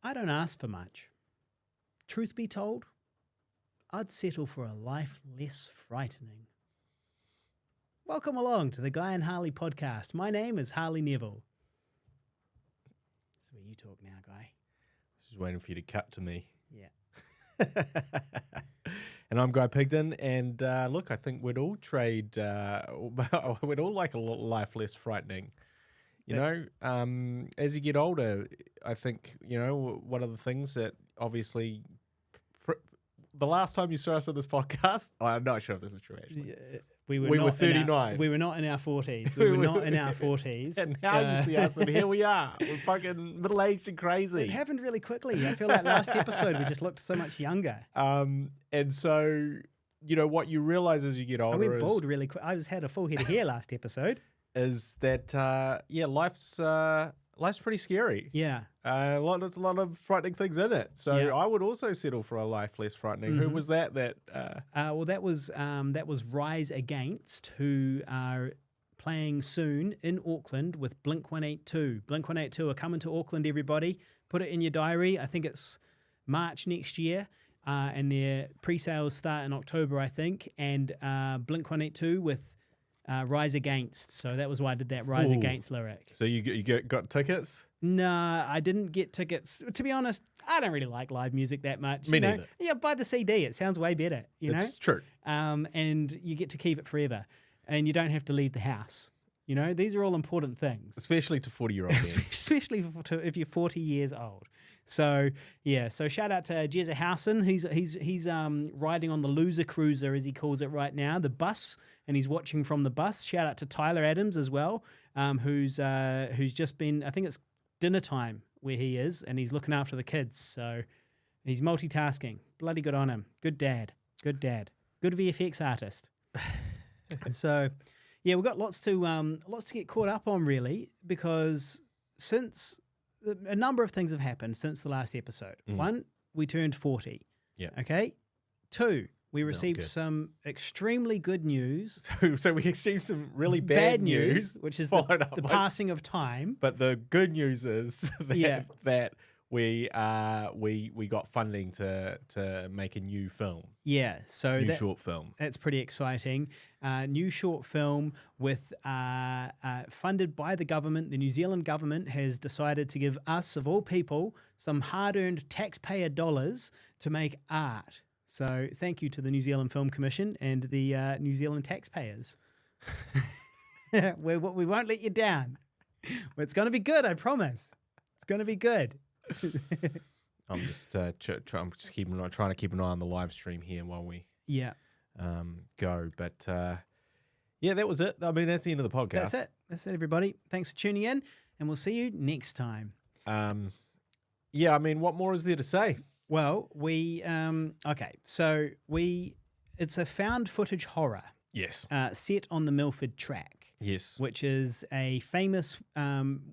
I don't ask for much. Truth be told, I'd settle for a life less frightening. Welcome along to the Guy and Harley podcast. My name is Harley Neville. That's where you talk now, Guy. Just waiting for you to cut to me. Yeah. And I'm Guy Pigden, and look, I think we'd all trade, we'd all like a life less frightening. You know, as you get older, I think, you know, one of the things that obviously, the last time you saw us on this podcast, I'm not sure if this is true, actually. Yeah, we were, were 39. We were not in our 40s. We were not in our 40s. And now you see us, and here we are. We're fucking middle-aged and crazy. It happened really quickly. I feel like last episode we just looked so much younger. And so, you know, what you realize as you get older I went bald really quick. I had a full head of hair last episode. Is that, life's pretty scary. Yeah. There's a lot of frightening things in it. So Yeah. I would also settle for a life less frightening. Mm-hmm. Who was that? Well, that was Rise Against, who are playing soon in Auckland with Blink-182. Blink-182 are coming to Auckland, everybody. Put it in your diary. I think it's March next year. And their pre-sales start in October, I think. And Blink-182 with Rise Against. So that was why I did that Rise Against lyric. So you got tickets? No, I didn't get tickets. To be honest, I don't really like live music that much. Me neither. Yeah, buy the CD. It sounds way better, It's true. And you get to keep it forever. And you don't have to leave the house. You know, these are all important things. Especially to 40-year-olds. Especially if you're 40 years old. So, yeah. So shout out to Jezza Housen. He's riding on the Loser Cruiser, as he calls it right now, the bus, and he's watching from the bus. Shout out to Tyler Adams as well, who's just been, I think it's dinner time where he is, and he's looking after the kids. So he's multitasking. Bloody good on him. Good dad. Good VFX artist. So, yeah, we've got lots to get caught up on, really, because since a number of things have happened since the last episode. One, we turned 40. Yeah. Okay. Two, we received some extremely good news. So we received some really bad news, which is the passing of time. But the good news is that we got funding to make a new film. Yeah, so short film. That's pretty exciting. New short film with funded by the government. The New Zealand government has decided to give us, of all people, some hard-earned taxpayer dollars to make art. So thank you to the New Zealand Film Commission and the New Zealand taxpayers. We won't let you down. It's going to be good, I promise. It's going to be good. I'm just trying to keep an eye on the live stream here while we go. But that was it. I mean, that's the end of the podcast. That's it, everybody. Thanks for tuning in, and we'll see you next time. I mean, what more is there to say? Well, it's a found footage horror. Yes. Set on the Milford Track. Yes. Which is a famous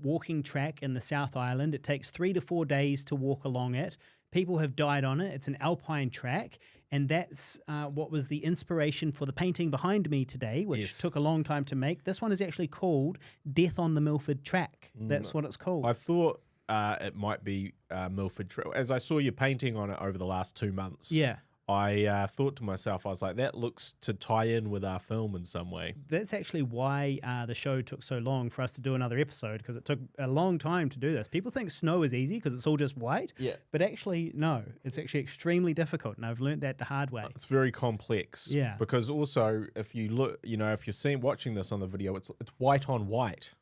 walking track in the South Island. It takes 3 to 4 days to walk along it. People have died on it. It's an alpine track. And that's what was the inspiration for the painting behind me today, which took a long time to make. This one is actually called Death on the Milford Track. That's what it's called. I thought it might be Milford Track. As I saw you painting on it over the last 2 months. Yeah. I thought to myself, I was like, that looks to tie in with our film in some way. That's actually why the show took so long for us to do another episode, because it took a long time to do this. People think snow is easy because it's all just white. Yeah. But actually, no. It's actually extremely difficult, and I've learned that the hard way. It's very complex. Yeah. Because also, if you look, if you're watching this on the video, it's white on white.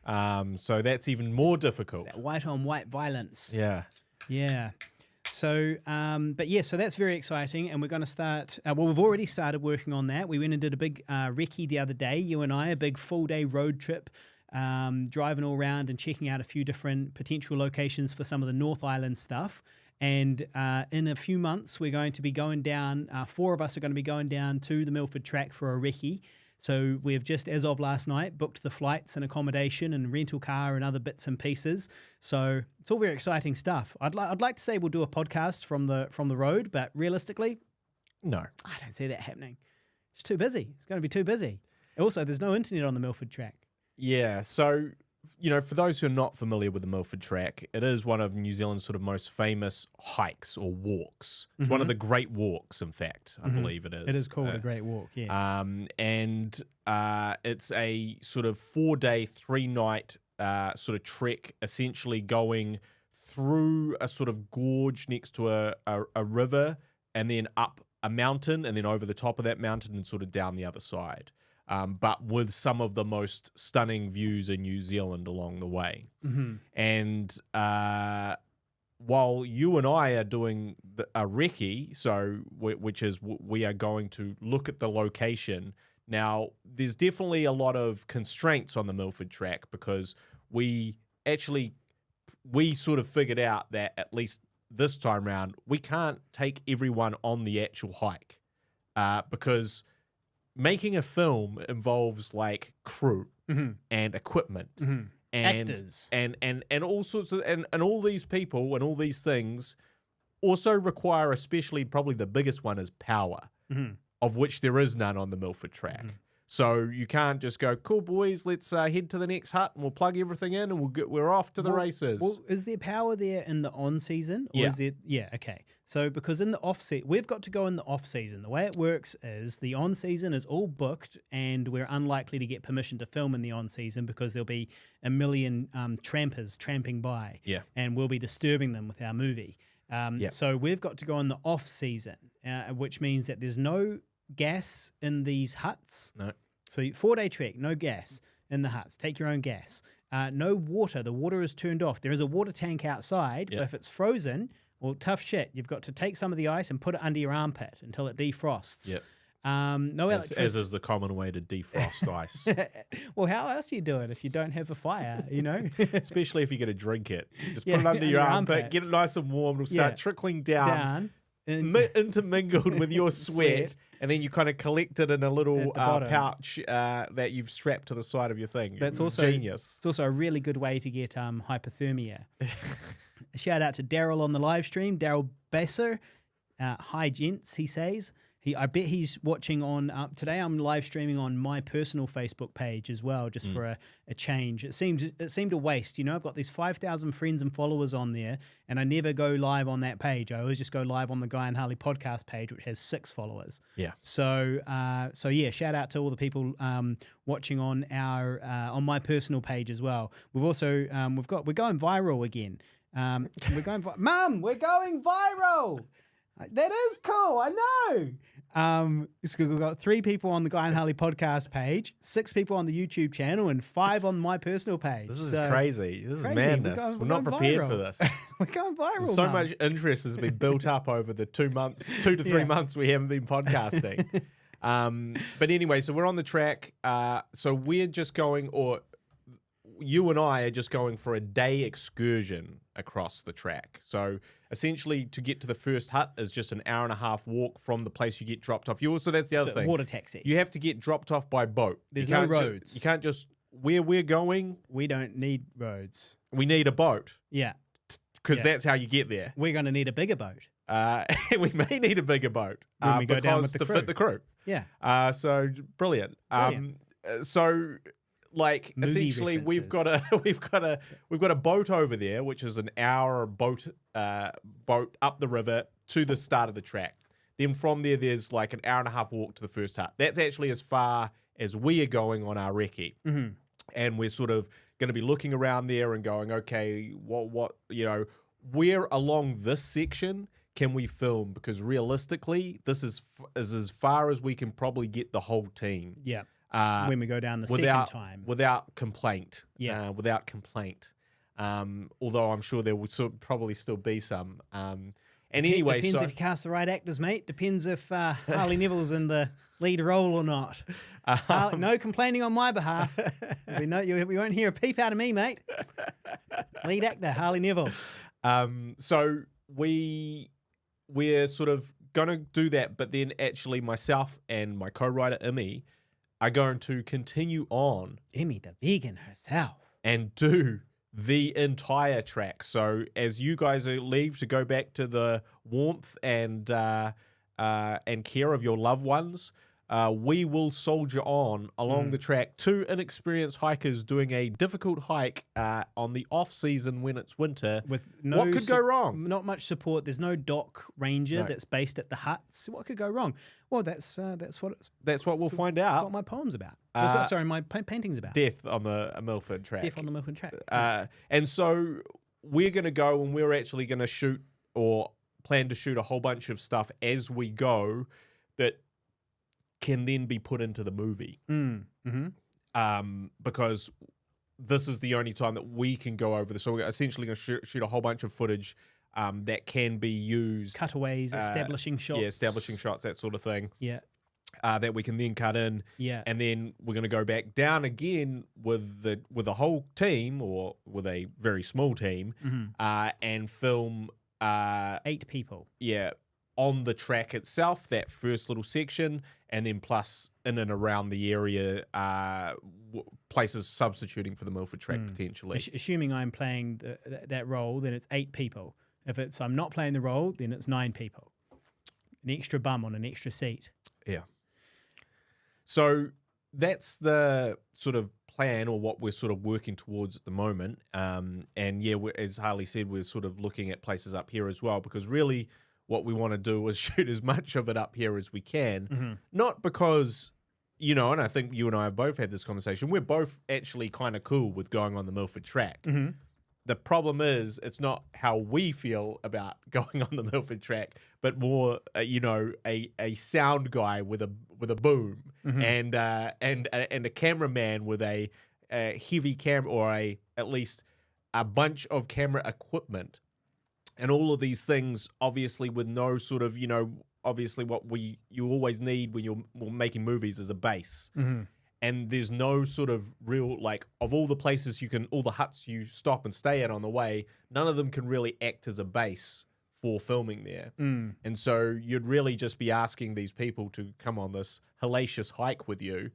Yeah. So that's even more difficult. It's that white on white violence. Yeah. Yeah. So, so that's very exciting, and we're going to start, we've already started working on that. We went and did a big recce the other day, you and I, a big full-day road trip, driving all around and checking out a few different potential locations for some of the North Island stuff. And in a few months, we're going to be going down, 4 of us are going to be going down to the Milford Track for a recce. So we have just, as of last night, booked the flights and accommodation and rental car and other bits and pieces. So it's all very exciting stuff. I'd like to say we'll do a podcast from the road, but realistically, no, I don't see that happening. It's too busy. It's going to be too busy. Also, there's no internet on the Milford Track. Yeah. So for those who are not familiar with the Milford Track, it is one of New Zealand's sort of most famous hikes or walks. It's one of the great walks, in fact, I believe it is. It is called a great walk, yes. And it's a sort of 4-day, 3-night sort of trek, essentially going through a sort of gorge next to a river, and then up a mountain, and then over the top of that mountain and sort of down the other side. But with some of the most stunning views in New Zealand along the way. And while you and I are doing a recce, which is we are going to look at the location. Now, there's definitely a lot of constraints on the Milford Track because we sort of figured out that at least this time round, we can't take everyone on the actual hike because making a film involves like crew and equipment and actors and all sorts of and all these people and all these things also require, especially probably the biggest one is power, of which there is none on the Milford Track. So you can't just go, cool boys, let's head to the next hut and we'll plug everything in and we're off to the races. Well, is there power there in the on season? Or Yeah. Is there, yeah, okay. So because in the off season, we've got to go in the off season. The way it works is the on season is all booked and we're unlikely to get permission to film in the on season because there'll be a million trampers tramping by. Yeah. And we'll be disturbing them with our movie. So we've got to go in the off season, which means that there's no gas in these huts. No. So 4-day trek, no gas in the huts. Take your own gas. No water. The water is turned off. There is a water tank outside, but if it's frozen, well, tough shit. You've got to take some of the ice and put it under your armpit until it defrosts. Yep. No electricity. As is the common way to defrost ice. Well, how else do you do it if you don't have a fire, Especially if you're going to drink it. Just Yeah, put it under your armpit, armpit. get it nice and warm. It'll start Yeah. trickling down. Intermingled with your sweat, Sweat. and then you kind of collect it in a little At the bottom. pouch that you've strapped to the side of your thing. That's It's also genius. It's also a really good way to get hypothermia. Shout out to Daryl on the live stream, Daryl Besser. Hi, gents, he says. I bet he's watching on today. I'm live streaming on my personal Facebook page as well, just for a change. It seemed a waste. I've got these 5,000 friends and followers on there, and I never go live on that page. I always just go live on the Guy and Harley podcast page, which has 6 followers. Yeah. So yeah, shout out to all the people watching on our on my personal page as well. We've also we're going viral again. We're going Mum, we're going viral. That is cool. I know. So we've got 3 people on the Guy and Harley podcast page, 6 people on the YouTube channel, and 5 on my personal page. This is crazy. This is madness. We're not going prepared viral. for this. We're going viral. So Mum. much interest has been built up over the 2 to 3 months we haven't been podcasting. But anyway, so we're on the track. So we're just going, or you and I are just going for a day excursion across the track. So essentially, to get to the first hut is just an hour-and-a-half walk from the place you get dropped off. So that's the other thing. Water taxi. You have to get dropped off by boat. There's You no can't roads. You can't just, where we're going, We don't need roads. we need a boat Yeah. because that's how you get there. We're going to need a bigger boat. We may need a bigger boat When we go down because with the to fit the crew. Yeah. So brilliant. So like Movie essentially we've got a boat over there, which is an hour boat up the river to the start of the track. Then from there's like an hour-and-a-half walk to the first hut. That's actually as far as we are going on our recce. And we're sort of going to be looking around there and going, okay, what where along this section can we film? Because realistically, this is as far as we can probably get the whole team. Yeah. When we go down the second time. Without complaint. Yeah. Without complaint. Although I'm sure there will probably still be some. And anyway, Depends if you cast the right actors, mate. Depends if Harley Neville's in the lead role or not. No complaining on my behalf. We won't hear a peep out of me, mate. Lead actor, Harley Neville. So we're sort of gonna do that, but then actually myself and my co-writer Imi are going to continue on Emmy, the vegan herself. and do the entire track. So as you guys leave to go back to the warmth and care of your loved ones, we will soldier on along the track. Two inexperienced hikers doing a difficult hike on the off season when it's winter. With no what could go wrong? Not much support. There's no dock ranger that's based at the huts. What could go wrong? Well, that's what we'll find That's out. what my poem's about. That's what, sorry, my painting's about. Death on the Milford Track. Death on the Milford Track. And so we're going to go and we're actually going to shoot or plan to shoot a whole bunch of stuff as we go that can then be put into the movie. Because this is the only time that we can go over this. So we're essentially going to shoot a whole bunch of footage that can be used. Cutaways, establishing shots. Yeah, establishing shots, that sort of thing. Yeah. That we can then cut in. Yeah. And then we're going to go back down again with the whole team or with a very small team and film 8 people. Yeah, on the track itself, that first little section, and then plus in and around the area, places substituting for the Milford Track potentially. Assuming I'm playing that role, then it's 8 people. If I'm not playing the role, then it's 9 people. An extra bum on an extra seat. Yeah. So that's the sort of plan or what we're sort of working towards at the moment. And yeah, as Harley said, we're sort of looking at places up here as well, because really what we want to do is shoot as much of it up here as we can. Not because, you know, and I think you and I have both had this conversation, we're both actually kind of cool with going on the Milford Track. The problem is it's not how we feel about going on the Milford Track, but more, you know, a sound guy with a boom and a cameraman with a heavy camera or at least a bunch of camera equipment, and all of these things, obviously with no sort of, you know, obviously what you always need when you're making movies is a base. And there's no sort of real, like, of all the places all the huts you stop and stay at on the way, none of them can really act as a base for filming there. And so you'd really just be asking these people to come on this hellacious hike with you,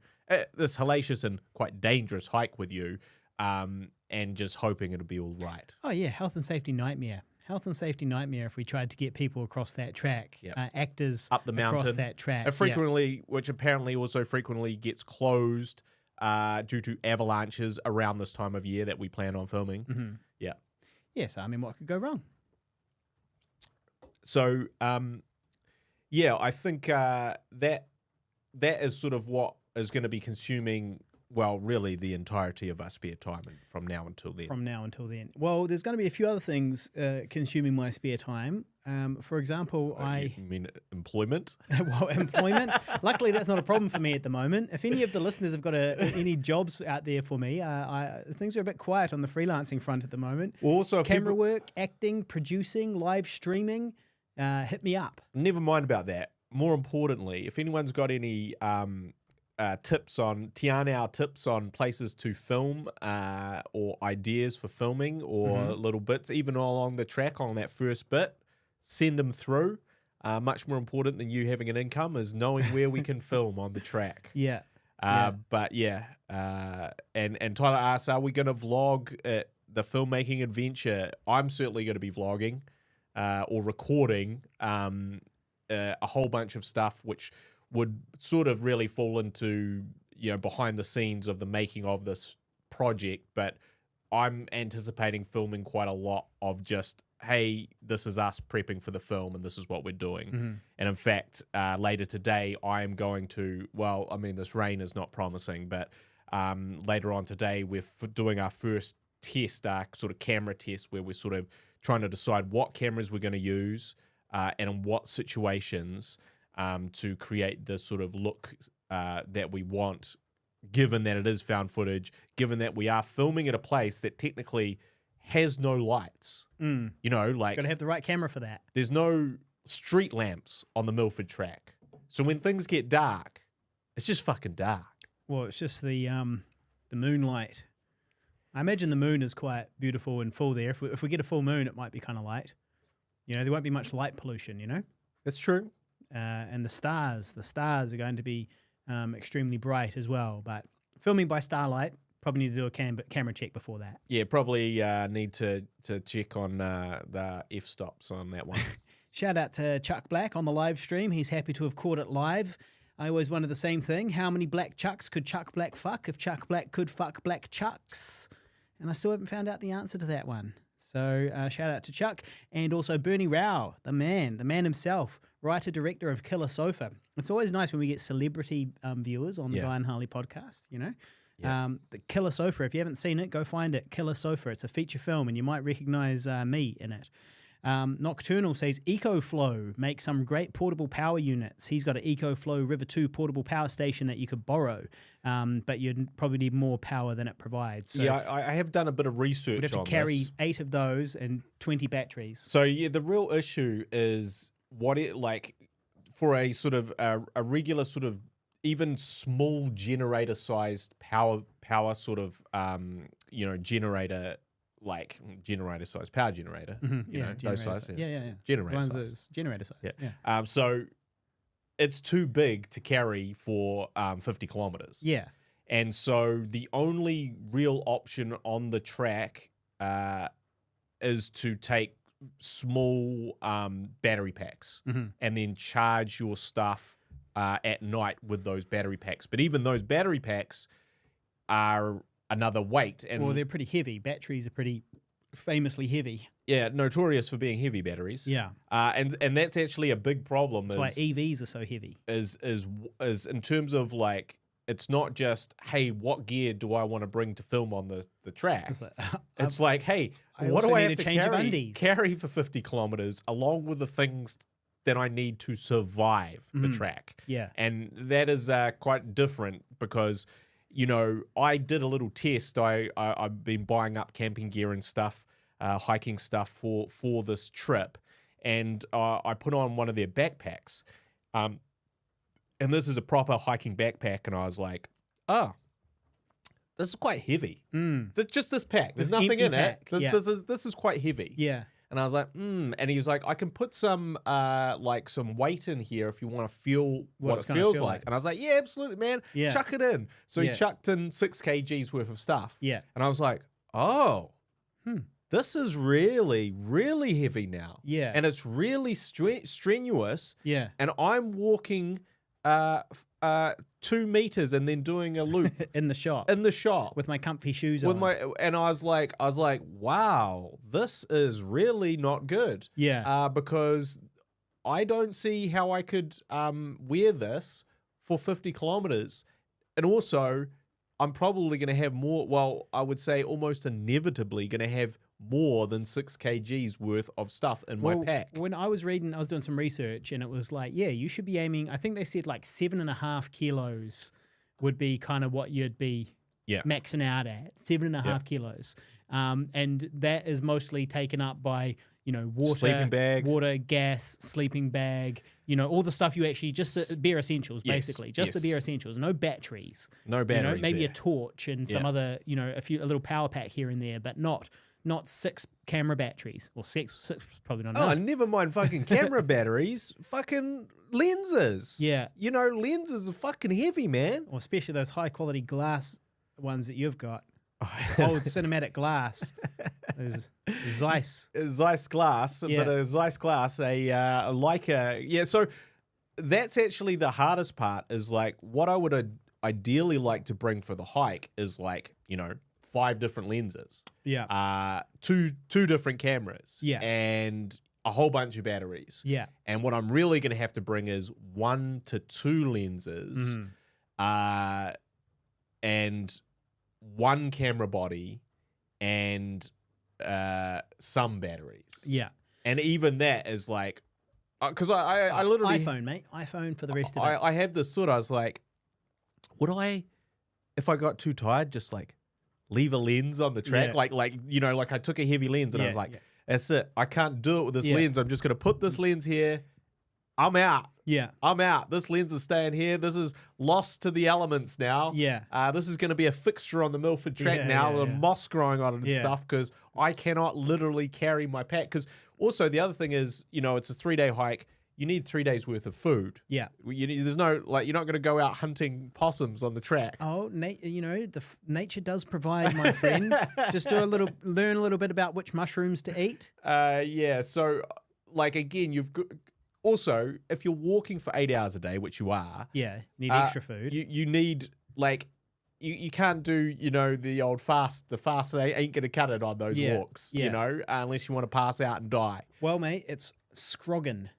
this hellacious and quite dangerous hike with you, and just hoping it'll be all right. Oh, yeah, health and safety nightmare. Health and safety nightmare if we tried to get people across that track, actors up the mountain across that track. Which apparently also frequently gets closed due to avalanches around this time of year that we plan on filming. Yeah. Yes, I mean, what could go wrong? So, yeah, I think that is sort of what is going to be consuming, well, really the entirety of our spare time from now until then. Well, there's going to be a few other things consuming my spare time. For example, You mean employment? Well, employment. Luckily, that's not a problem for me at the moment. If any of the listeners have got any jobs out there for me, things are a bit quiet on the freelancing front at the moment. Also, camera work, acting, producing, live streaming, hit me up. Never mind about that. More importantly, if anyone's got any tips on places to film or ideas for filming or little bits, even along the track on that first bit, send them through. Much more important than you having an income is knowing where we can film on the track. Yeah. But yeah, and Tyler asks, are we going to vlog the filmmaking adventure? I'm certainly going to be vlogging or recording a whole bunch of stuff, which would sort of really fall into, you know, behind the scenes of the making of this project. But I'm anticipating filming quite a lot of just, hey, this is us prepping for the film and this is what we're doing. And in fact, later today, I am going to, well, I mean, this rain is not promising, but later on today, we're doing our first test, our sort of camera test, where we're sort of trying to decide what cameras we're going to use and in what situations to create the sort of look that we want, given that it is found footage, given that we are filming at a place that technically has no lights. You know, like... Got to have the right camera for that. There's no street lamps on the Milford Track. So when things get dark, it's just fucking dark. Well, it's just the moonlight. I imagine the moon is quite beautiful and full there. If we get a full moon, it might be kind of light. You know, there won't be much light pollution, you know? That's true. And the stars are going to be extremely bright as well. But filming by starlight, probably need to do a camera check before that. Yeah, probably need to check on the f-stops on that one. Shout out to Chuck Black on the live stream. He's happy to have caught it live. I always wonder the same thing. How many black Chucks could Chuck Black fuck if Chuck Black could fuck black Chucks? And I still haven't found out the answer to that one. So shout out to Chuck. And also Bernie Rao, the man himself, writer, director of Killer Sofa. It's always nice when we get celebrity viewers on the Guy and Harley podcast, you know. Yeah. The Killer Sofa, if you haven't seen it, go find it. Killer Sofa. It's a feature film and you might recognize me in it. Nocturnal says EcoFlow makes some great portable power units. He's got an EcoFlow River 2 portable power station that you could borrow, but you'd probably need more power than it provides. So yeah, I have done a bit of research on this. You'd have to carry 8 of those and 20 batteries. So yeah, the real issue is what it like for a sort of a regular sort of even small generator sized power sort of generator. Like generator size, power generator, you know, those size. Yeah. Generator size. Those generator size. Yeah. So it's too big to carry for 50 kilometers. Yeah. And so the only real option on the track is to take small battery packs and then charge your stuff at night with those battery packs. But even those battery packs are another weight. And well, they're pretty heavy. Batteries are pretty famously heavy. Yeah, notorious for being heavy batteries. Yeah. And that's actually a big problem. That's why EVs are so heavy. Is in terms of like, it's not just, hey, what gear do I want to bring to film on the track? It's like, hey, what do I have to carry for 50 kilometers along with the things that I need to survive the track? Yeah. And that is quite different because, you know, I did a little test. I've been buying up camping gear and stuff, hiking stuff for this trip, and I put on one of their backpacks, and this is a proper hiking backpack, and I was like, oh, this is quite heavy. Just this pack. There's nothing in it. This is quite heavy. Yeah. And I was like, and he was like, I can put some some weight in here if you want to feel what it feels like. And I was like, yeah, absolutely, man. Yeah. Chuck it in. So he chucked in 6 kgs worth of stuff. Yeah. And I was like, oh, this is really, really heavy now. Yeah. And it's really strenuous. Yeah. And I'm walking 2 meters and then doing a loop in the shop with my comfy shoes on. And I was like, wow, this is really not good. Yeah. Because I don't see how I could wear this for 50 kilometers. And also, I'm probably going to have more. Well, I would say almost inevitably going to have more than 6 kgs worth of stuff in my pack. When I was doing some research, and it was like, yeah, you should be aiming, I think they said like 7.5 kilos would be kind of what you'd be maxing out at, 7.5 kilos. And that is mostly taken up by, you know, water, gas, sleeping bag, you know, all the stuff you actually, just the bare essentials, basically. Just the bare essentials. No batteries. No batteries. You know, maybe a torch and some other, you know, a little power pack here and there, but not 6 camera batteries. Well, six probably not enough. Oh, never mind fucking camera batteries. Fucking lenses. Yeah. You know, lenses are fucking heavy, man. Or especially those high quality glass ones that you've got. Old cinematic glass. Those Zeiss glass, but a Zeiss glass, a Leica. Yeah, so that's actually the hardest part is like what I would ideally like to bring for the hike is like, you know, 5 different lenses. Yeah. Two different cameras. Yeah. And a whole bunch of batteries. Yeah. And what I'm really going to have to bring is 1 to 2 lenses, and 1 camera body, and some batteries. Yeah. And even that is like, because I literally iPhone, mate. iPhone for the rest of it. I have this thought. I was like, would I, if I got too tired, just like leave a lens on the track? Like you know, like I took a heavy lens and I was like, that's it. I can't do it with this lens. I'm just going to put this lens here. I'm out. Yeah. I'm out. This lens is staying here. This is lost to the elements now. Yeah. This is going to be a fixture on the Milford Track now with moss growing on it and stuff because I cannot literally carry my pack. Because also the other thing is, you know, it's a 3-day hike. You need 3 days worth of food. Yeah. There's no, like, you're not going to go out hunting possums on the track. Oh, you know, nature does provide, my friend. Just learn a little bit about which mushrooms to eat. Yeah. So, like, again, you've got also, if you're walking for 8 hours a day, which you are, Yeah, you need extra food. you need like you can't do the old fast. The fast they ain't gonna cut it on those walks. Yeah. Unless you want to pass out and die. Well, mate, it's scroggin.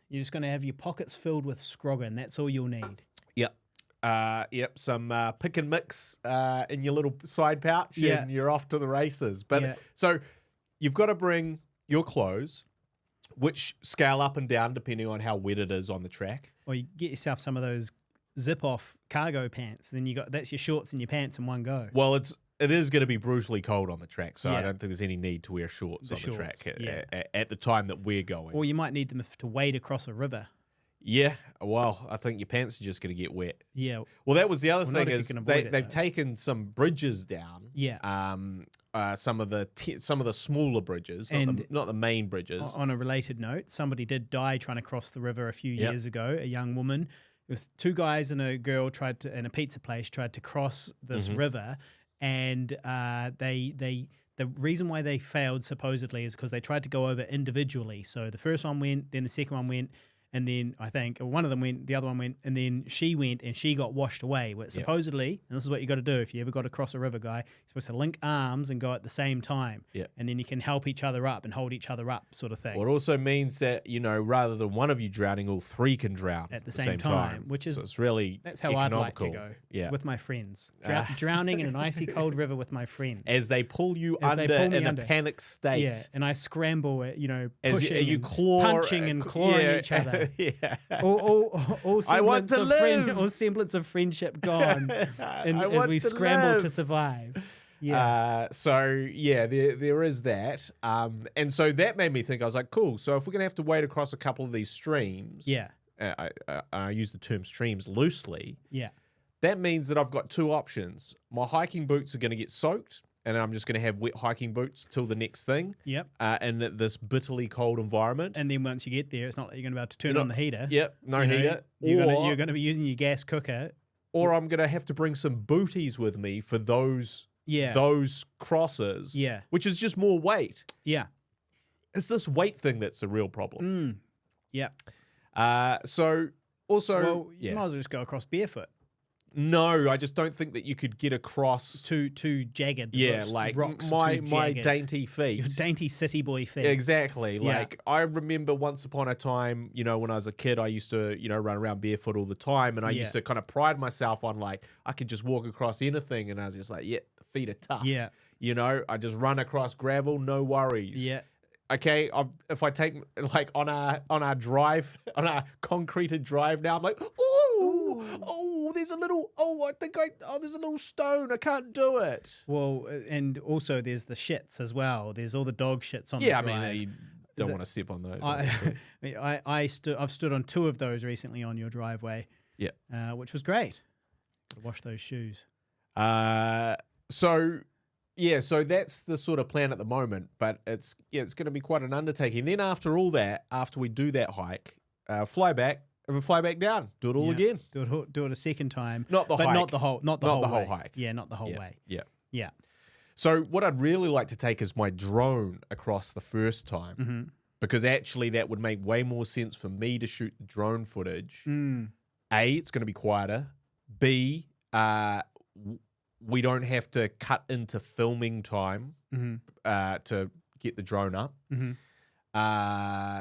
You're just going to have your pockets filled with scroggin. That's all you'll need. Yep. Yep. Some pick and mix in your little side pouch, Yeah. and you're off to the races. But Yeah. so you've got to bring your clothes, which scale up and down depending on how wet it is on the track. Or you get yourself some of those zip-off cargo pants. Then that's your shorts and your pants in one go. Well, it is going to be brutally cold on the track, so I Yeah. don't think there's any need to wear shorts on the track yeah. at the time that we're going. Or you might need them to wade across a river. Yeah, well, I think your pants are just going to get wet. Yeah. Well, that was the other Well, not thing if you is can avoid it, they've though. taken some bridges down. Yeah. Some of the smaller bridges, not the main bridges. On a related note, somebody did die trying to cross the river a few years ago. A young woman with two guys and a girl in a pizza place tried to cross this river, and the reason why they failed supposedly is because they tried to go over individually. So the first one went, then the second one went, and then I think one of them went, the other one went, and then she went and she got washed away. But supposedly, and this is what you got to do if you ever got to cross a river, guy, you're supposed to link arms and go at the same time. Yep. And then you can help each other up and hold each other up, sort of thing. Well, it also means that, rather than one of you drowning, all three can drown At the same time, which is so it's really that's how I'd like to economical. go with my friends. Drowning in an icy cold river with my friends. As they pull you As they under pull me in under. a panic state. Yeah, and I scramble at, As pushing you and claw, punching and clawing each other. Yeah. All I want semblance to of live. all semblance of friendship gone as want we to scramble live. to survive. Yeah. There is that. And so that made me think, I was like, cool. So if we're going to have to wade across a couple of these streams, Yeah. I use the term streams loosely, Yeah. that means that I've got two options. My hiking boots are going to get soaked, and I'm just going to have wet hiking boots till the next thing. Yep. In this bitterly cold environment. And then once you get there, it's not like you're going to be able to turn on the heater. Yep, no You know, heater. You're going to be using your gas cooker. Or I'm going to have to bring some booties with me for those crosses. Yeah. Which is just more weight. Yeah. It's this weight thing that's a real problem. Yeah. So also, Well, you might as well just go across barefoot. no, I just don't think that you could get across. Too jagged. The Yeah, rocks, like rocks my too my jagged. dainty feet. Your dainty city boy feet. Exactly. Yeah. Like I remember once upon a time, when I was a kid, I used to, run around barefoot all the time, and I used to kind of pride myself on like I could just walk across anything, and I was just like, yeah, the feet are tough. Yeah. I just run across gravel, no worries. Yeah. Okay, if I take like on our drive, on our concreted drive now, I'm like, there's a little, there's a little stone. I can't do it. Well, and also there's the shits as well. There's all the dog shits on the Yeah, I drive. mean, you don't want to step on those. obviously. I've stood on two of those recently on your driveway. Yeah. Which was great. Wash those shoes. So that's the sort of plan at the moment, but it's going to be quite an undertaking. Then after we do that hike, fly back down, do it all again. Do it a second time. Not the but hike. not the whole whole way. hike. Yeah, not the whole way. Yeah. Yeah. So what I'd really like to take is my drone across the first time, because actually that would make way more sense for me to shoot the drone footage. A, it's going to be quieter. B, we don't have to cut into filming time to get the drone up.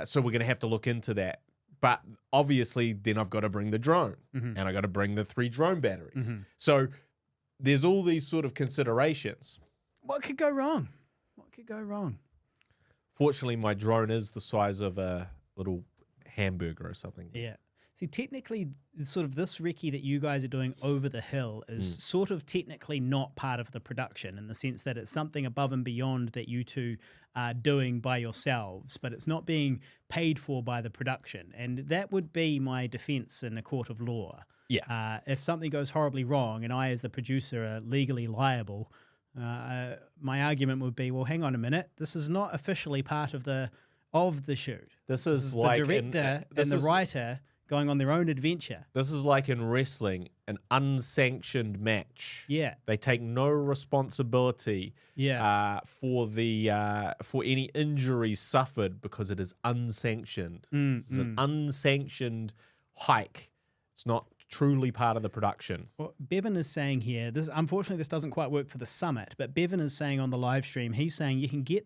So we're going to have to look into that. But obviously, then I've got to bring the drone, and I got to bring the 3 drone batteries. So there's all these sort of considerations. What could go wrong? Fortunately, my drone is the size of a little hamburger or something. Yeah. See, technically, sort of this recce that you guys are doing over the hill is sort of technically not part of the production in the sense that it's something above and beyond that you two are doing by yourselves, but it's not being paid for by the production. And that would be my defense in a court of law. Yeah. If something goes horribly wrong and I, as the producer, are legally liable, my argument would be, well, hang on a minute, this is not officially part of the shoot. This is the like director and the writer going on their own adventure. This is like in wrestling, an unsanctioned match. Yeah. They take no responsibility for any injuries suffered because it is unsanctioned. This is an unsanctioned hike. It's not truly part of the production. Well, Bevan is saying here, unfortunately this doesn't quite work for the summit, but Bevan is saying on the live stream, he's saying you can get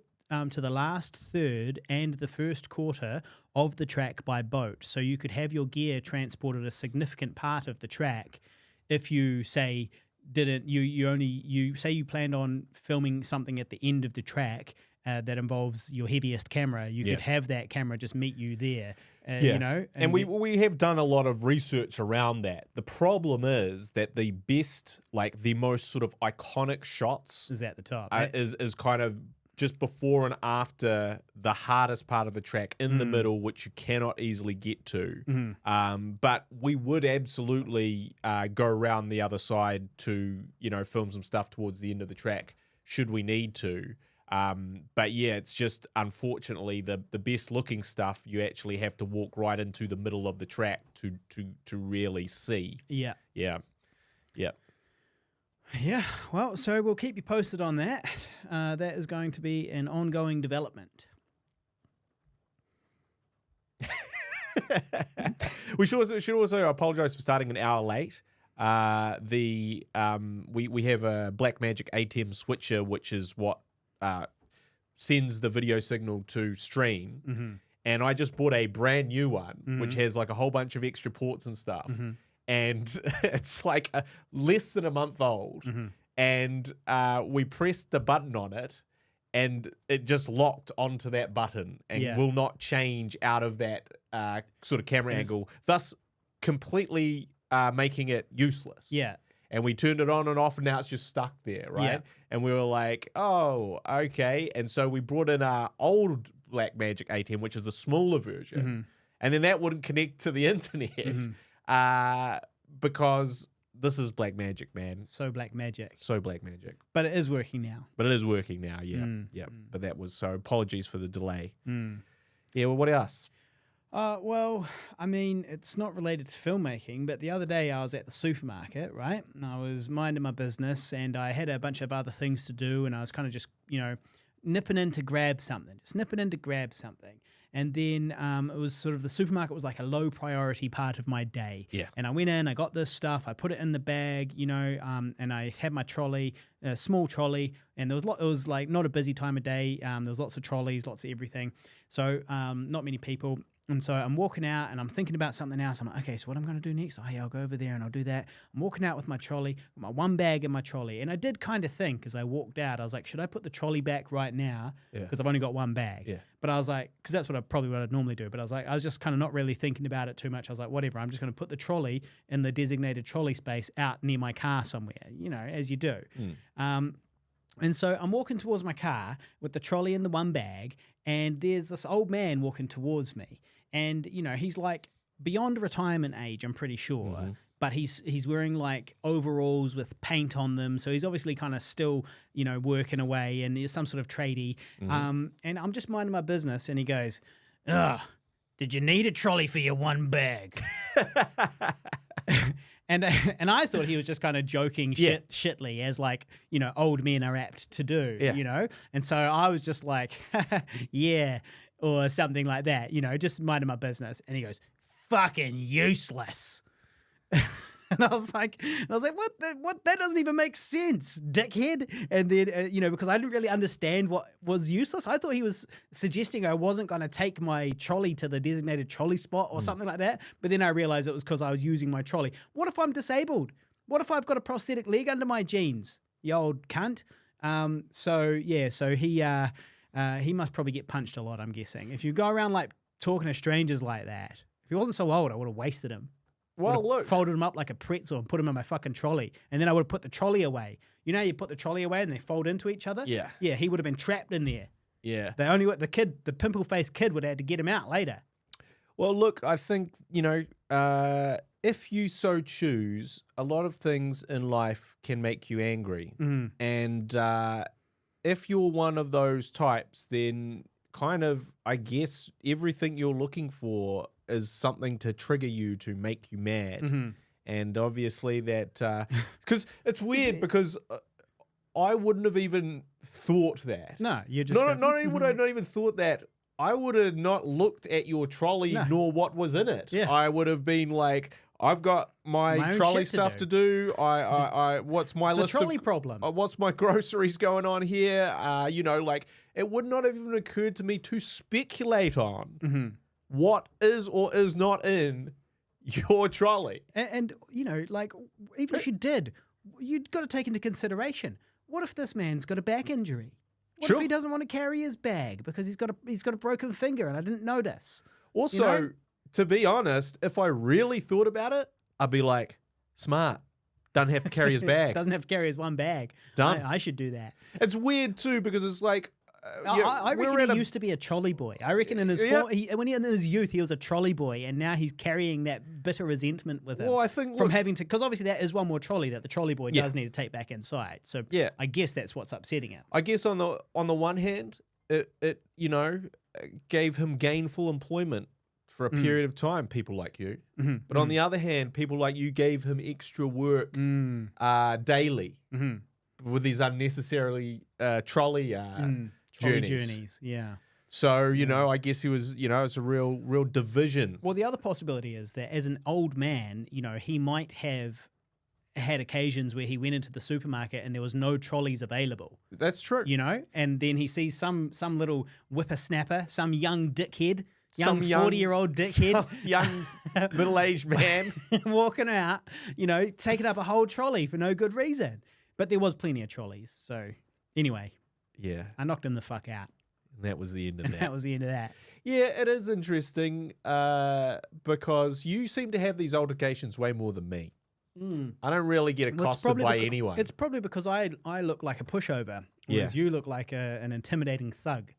to the last third and the first quarter of the track by boat. So you could have your gear transported a significant part of the track if you say you planned on filming something at the end of the track that involves your heaviest camera. You could have that camera just meet you there. You know, and we have done a lot of research around that. The problem is that the best, like the most sort of iconic shots is at the top. Is kind of just before and after the hardest part of the track in the middle, which you cannot easily get to. But we would absolutely go around the other side to, film some stuff towards the end of the track should we need to. But yeah, it's just unfortunately the best looking stuff you actually have to walk right into the middle of the track to really see. Yeah. Yeah. Yeah. Yeah, well, so we'll keep you posted on that. That is going to be an ongoing development. We should also apologize for starting an hour late. We have a Blackmagic ATEM switcher, which is what sends the video signal to stream. And I just bought a brand new one, which has like a whole bunch of extra ports and stuff. And it's like less than a month old. And we pressed the button on it, and it just locked onto that button and will not change out of that sort of camera angle, thus completely making it useless. Yeah. And we turned it on and off, and now it's just stuck there, right? Yeah. And we were like, oh, okay. And so we brought in our old Blackmagic ATEM, which is the smaller version. And then that wouldn't connect to the internet. Because this is Blackmagic, man. So Blackmagic. So Blackmagic. But it is working now. Yeah. But that was, so apologies for the delay. Yeah, well, what else? Well, I mean, it's not related to filmmaking, but the other day I was at the supermarket, right? And I was minding my business, and I had a bunch of other things to do, and I was kind of just, nipping in to grab something. And then it was sort of, the supermarket was like a low priority part of my day. Yeah. And I went in, I got this stuff, I put it in the bag, and I had my trolley, a small trolley, and it was like not a busy time of day. There was lots of trolleys, lots of everything. So not many people. And so I'm walking out and I'm thinking about something else. I'm like, okay, so what I'm going to do next? Oh, yeah, I'll go over there and I'll do that. I'm walking out with my trolley, my one bag in my trolley. And I did kind of think as I walked out, I was like, should I put the trolley back right now? Because I've only got one bag. Yeah. But I was like, because that's what I'd normally do. But I was just kind of not really thinking about it too much. I was like, whatever, I'm just going to put the trolley in the designated trolley space out near my car somewhere, as you do. And so I'm walking towards my car with the trolley in the one bag, and there's this old man walking towards me. And, he's like beyond retirement age, I'm pretty sure. But he's wearing like overalls with paint on them. So he's obviously kind of still, working away, and he's some sort of tradie. And I'm just minding my business, and he goes, ugh, did you need a trolley for your one bag? And I thought he was just kind of joking shitly, as like, old men are apt to do, And so I was just like, yeah, or something like that, just minding my business. And he goes, fucking useless. And I was like, what? That doesn't even make sense, dickhead. And then, because I didn't really understand what was useless. I thought he was suggesting I wasn't going to take my trolley to the designated trolley spot or something like that. But then I realized it was because I was using my trolley. What if I'm disabled? What if I've got a prosthetic leg under my jeans? You old cunt. So he must probably get punched a lot, I'm guessing. If you go around like talking to strangers like that, if he wasn't so old, I would have wasted him. Well, look. Folded him up like a pretzel and put him in my fucking trolley. And then I would have put the trolley away. You put the trolley away and they fold into each other? Yeah. Yeah, he would have been trapped in there. Yeah. The pimple-faced kid would have had to get him out later. Well, look, I think, if you so choose, a lot of things in life can make you angry. And if you're one of those types, then kind of, I guess, everything you're looking for is something to trigger you, to make you mad. Mm-hmm. And obviously that, because it's weird because I wouldn't have even thought that. No, you're just not only would I not even thought that, I would have not looked at your trolley nor what was in it. Yeah. I would have been like, I've got my own trolley shit to stuff to do. What's my the list trolley of problem. what's my groceries going on here? You know, like it would not have even occurred to me to speculate on what is or is not in your trolley. And you know, like, even if you did, you'd got to take into consideration, what if this man's got a back injury? What if he doesn't want to carry his bag because he's got a broken finger and I didn't notice? Also, you know? to be honest, if I really thought about it, I'd be like, smart. Doesn't have to carry his bag. Doesn't have to carry his one bag. Done. I should do that. It's weird too because it's like, I reckon he used to be a trolley boy. I reckon in his when he in his youth he was a trolley boy, and now he's carrying that bitter resentment with him. Well, I think from having to, because obviously that is one more trolley that the trolley boy does need to take back inside. So I guess that's what's upsetting him. I guess on the one hand, it you know gave him gainful employment for a period of time. People like you, but on the other hand, people like you gave him extra work daily with these unnecessarily trolley. Journeys. Yeah. So, you know, I guess he was, you know, it's a real division. Well, the other possibility is that as an old man, you know, he might have had occasions where he went into the supermarket and there was no trolleys available. That's true. You know, and then he sees some little whippersnapper, some young dickhead, young 40-year-old dickhead, some young middle-aged man walking out, you know, taking up a whole trolley for no good reason. But there was plenty of trolleys. So anyway. Yeah. I knocked him the fuck out. And that was the end of that. That was the end of that. Yeah, it is interesting because you seem to have these altercations way more than me. I don't really get accosted by anyone. It's probably because I look like a pushover, whereas you look like an intimidating thug.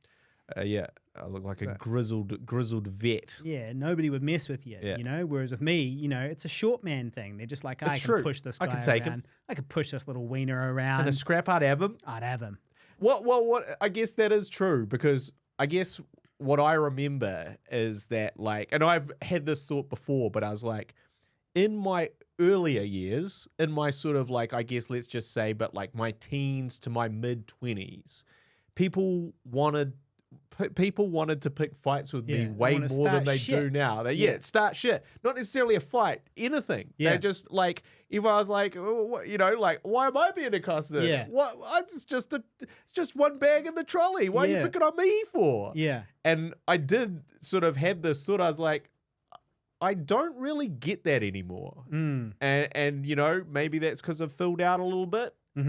Yeah, I look like a grizzled vet. Yeah, nobody would mess with you, you know? Whereas with me, you know, it's a short man thing. They're just like, I can push this guy around. I can take him. I can push this little wiener around. And a scrap, I'd have him. I'd have him. What? I guess that is true because I guess what I remember is that, like, and I've had this thought before, but I was like, in my earlier years, in my sort of like, I guess let's just say, but like my teens to my mid-20s, people wanted to pick fights with me way more than they do now. Start shit. Not necessarily a fight, anything. They're just like, if I was like, you know, like, why am I being accosted? Yeah. What? It's just one bag in the trolley. Why are you picking on me for? Yeah. And I did sort of had this thought. I was like, I don't really get that anymore. And you know, maybe that's because I've filled out a little bit. You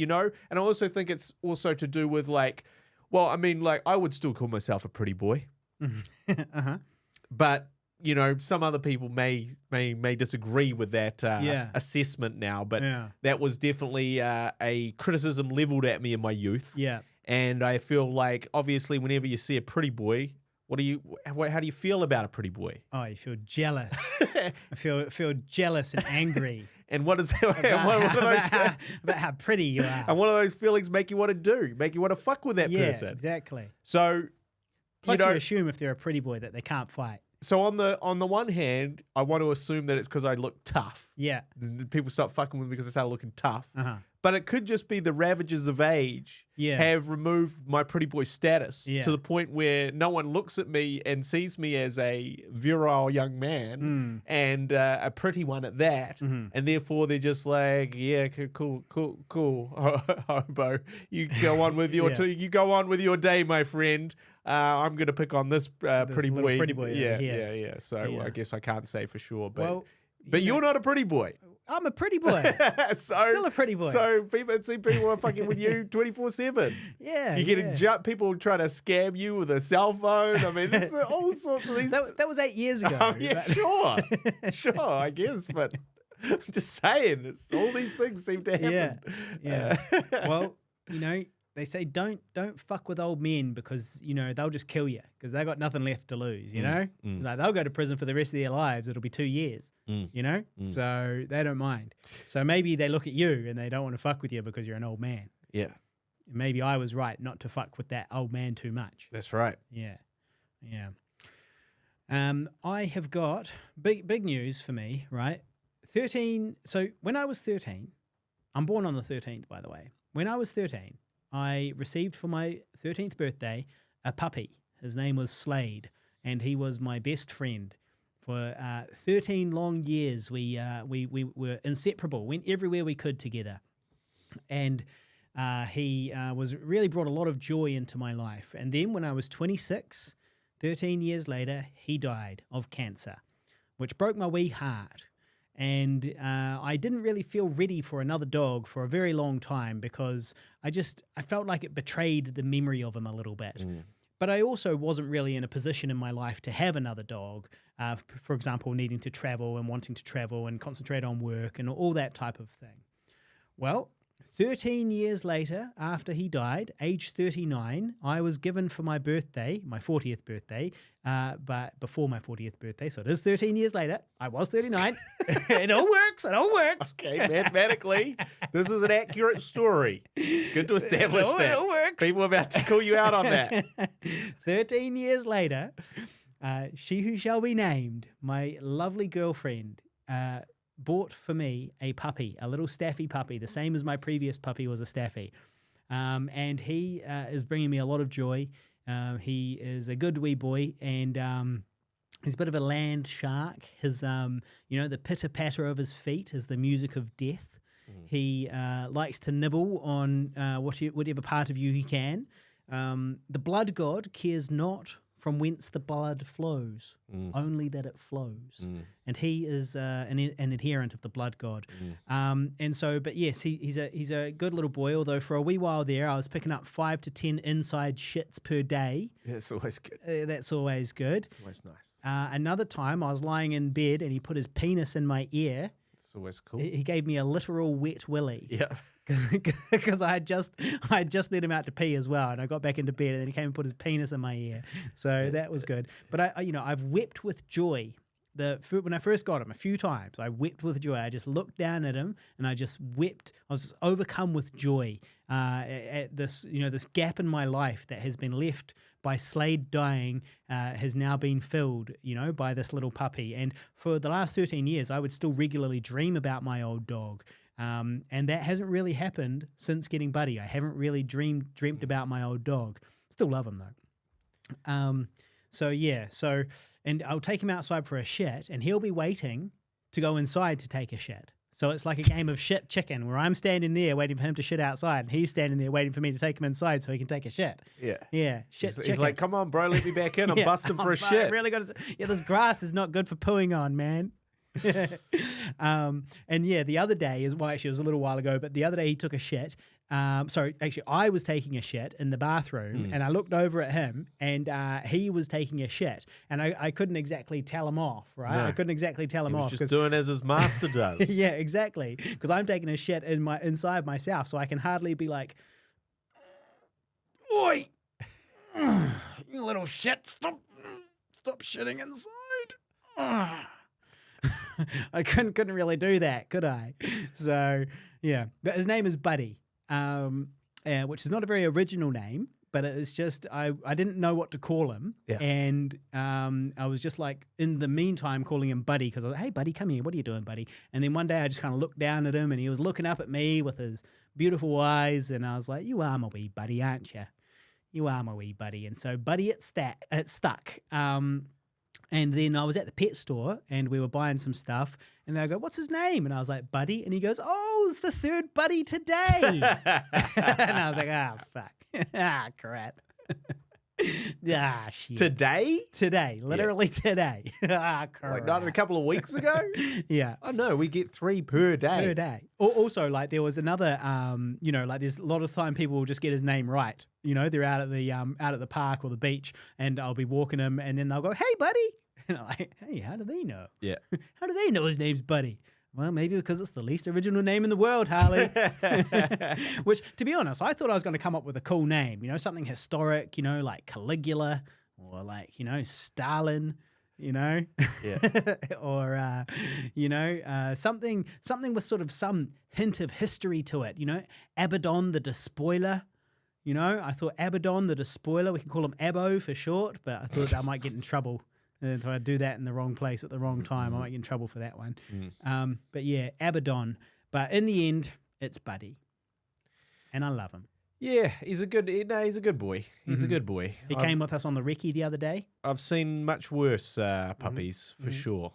know, and I also think it's also to do with like, well, I mean, like, I would still call myself a pretty boy. But, you know, some other people may disagree with that assessment now. But that was definitely a criticism leveled at me in my youth. Yeah. And I feel like, obviously, whenever you see a pretty boy, how do you feel about a pretty boy? Oh, you feel jealous. I feel jealous and angry. And what is about how pretty you are? And what do those feelings make you want to do? Make you want to fuck with that person? Exactly. So, plus, you assume if they're a pretty boy that they can't fight. So on the one hand, I want to assume that it's because I look tough. Yeah. People stop fucking with me because I started looking tough. But it could just be the ravages of age have removed my pretty boy status to the point where no one looks at me and sees me as a virile young man and a pretty one at that. And therefore they're just like, yeah, cool, hobo. You go on with your you go on with your day, my friend. I'm going to pick on this pretty boy. Yeah. So I guess I can't say for sure, but you're not a pretty boy. I'm a pretty boy. Still a pretty boy. So people are fucking with you 24/7. Yeah. You're getting people trying to scam you with a cell phone. I mean, there's all sorts of these. That was 8 years ago. Sure, I guess, but I'm just saying, all these things seem to happen. Yeah. Well, you know, they say don't fuck with old men because, you know, they'll just kill you because they got nothing left to lose, you know? Like, they'll go to prison for the rest of their lives. It'll be 2 years, you know? So they don't mind. So maybe they look at you and they don't want to fuck with you because you're an old man. Yeah. maybe I was right not to fuck with that old man too much. That's right. Yeah. Yeah. I have got big news for me, right? 13. So when I was 13, I'm born on the 13th, by the way. When I was 13, I received for my 13th birthday a puppy. His name was Slade, and he was my best friend. For 13 long years, we were inseparable, went everywhere we could together. And he was really brought a lot of joy into my life. And then when I was 26, 13 years later, he died of cancer, which broke my wee heart. And I didn't really feel ready for another dog for a very long time because I felt like it betrayed the memory of him a little bit. But I also wasn't really in a position in my life to have another dog, for example, needing to travel and wanting to travel and concentrate on work and all that type of thing. Well, 13 years later, after he died, age 39, I was given for my birthday, my 40th birthday, but before my 40th birthday, so it is 13 years later, I was 39. It all works, Okay, mathematically, this is an accurate story. It's good to establish that. It all works. People are about to call you out on that. 13 years later, she who shall be named, my lovely girlfriend, bought for me a puppy, a little staffy puppy, the same as my previous puppy was a staffy. And he is bringing me a lot of joy. He is a good wee boy, and he's a bit of a land shark. His, the pitter-patter of his feet is the music of death. He likes to nibble on whatever part of you he can. The blood god cares not from whence the blood flows, only that it flows. And he is an adherent of the blood god. But yes, he's a good little boy, although for a wee while there, I was picking up 5 to 10 inside shits per day. Yeah, it's always good. That's always good. It's always nice. Another time, I was lying in bed and he put his penis in my ear. It's always cool. He gave me a literal wet willy. Yeah. Because I had just let him out to pee as well, and I got back into bed, and then he came and put his penis in my ear. So that was good. But I've wept with joy. When I first got him, a few times, I wept with joy. I just looked down at him, and I just wept. I was overcome with joy at this gap in my life that has been left by Slade dying, has now been filled, by this little puppy. And for the last 13 years, I would still regularly dream about my old dog. And that hasn't really happened since getting Buddy. I haven't really dreamt about my old dog. Still love him though. And I'll take him outside for a shit, and he'll be waiting to go inside to take a shit. So it's like a game of shit chicken, where I'm standing there waiting for him to shit outside, and he's standing there waiting for me to take him inside so he can take a shit. Yeah. Shit chicken. He's like, come on, bro, let me back in. I'm busting for a shit. Really this grass is not good for pooing on, man. The other day it was a little while ago, but the other day he took a shit. I was taking a shit in the bathroom, and I looked over at him, and he was taking a shit, and I couldn't exactly tell him off, right? No. I couldn't exactly tell him off. He was just doing as his master does. Yeah, exactly. Because I'm taking a shit inside myself, so I can hardly be like, "Oi, you little shit! Stop shitting inside." I couldn't really do that, could I? So yeah, but his name is Buddy, which is not a very original name, but it's just I didn't know what to call him, and I was just like in the meantime calling him Buddy because I was like, "Hey, Buddy, come here. What are you doing, Buddy?" And then one day I just kind of looked down at him, and he was looking up at me with his beautiful eyes, and I was like, "You are my wee buddy, aren't you? You are my wee buddy." And so Buddy, it stuck. And then I was at the pet store and we were buying some stuff, and they go, "What's his name?" And I was like, "Buddy." And he goes, "Oh, it's the third Buddy today." And I was like, fuck. Crap. Shit. Today. Literally today. Crap. Like not a couple of weeks ago? Yeah. Oh, no, we get 3 per day. Per day. Also, like there was another, there's a lot of time people will just get his name right. They're out at the park or the beach, and I'll be walking him, and then they'll go, "Hey, Buddy." And I'm like, "Hey, how do they know?" Yeah. How do they know his name's Buddy? Well, maybe because it's the least original name in the world, Harley. Which, to be honest, I thought I was going to come up with a cool name, something historic, like Caligula or like, Stalin, Yeah. or, something with sort of some hint of history to it, Abaddon the Despoiler. You know, I thought Abaddon, the despoiler, we can call him Abo for short, but I thought I might get in trouble. And if I do that in the wrong place at the wrong time, I might get in trouble for that one. But yeah, Abaddon. But in the end, it's Buddy. And I love him. Yeah, he's a good boy. He's a good boy. He came with us on the recce the other day. I've seen much worse puppies, for sure.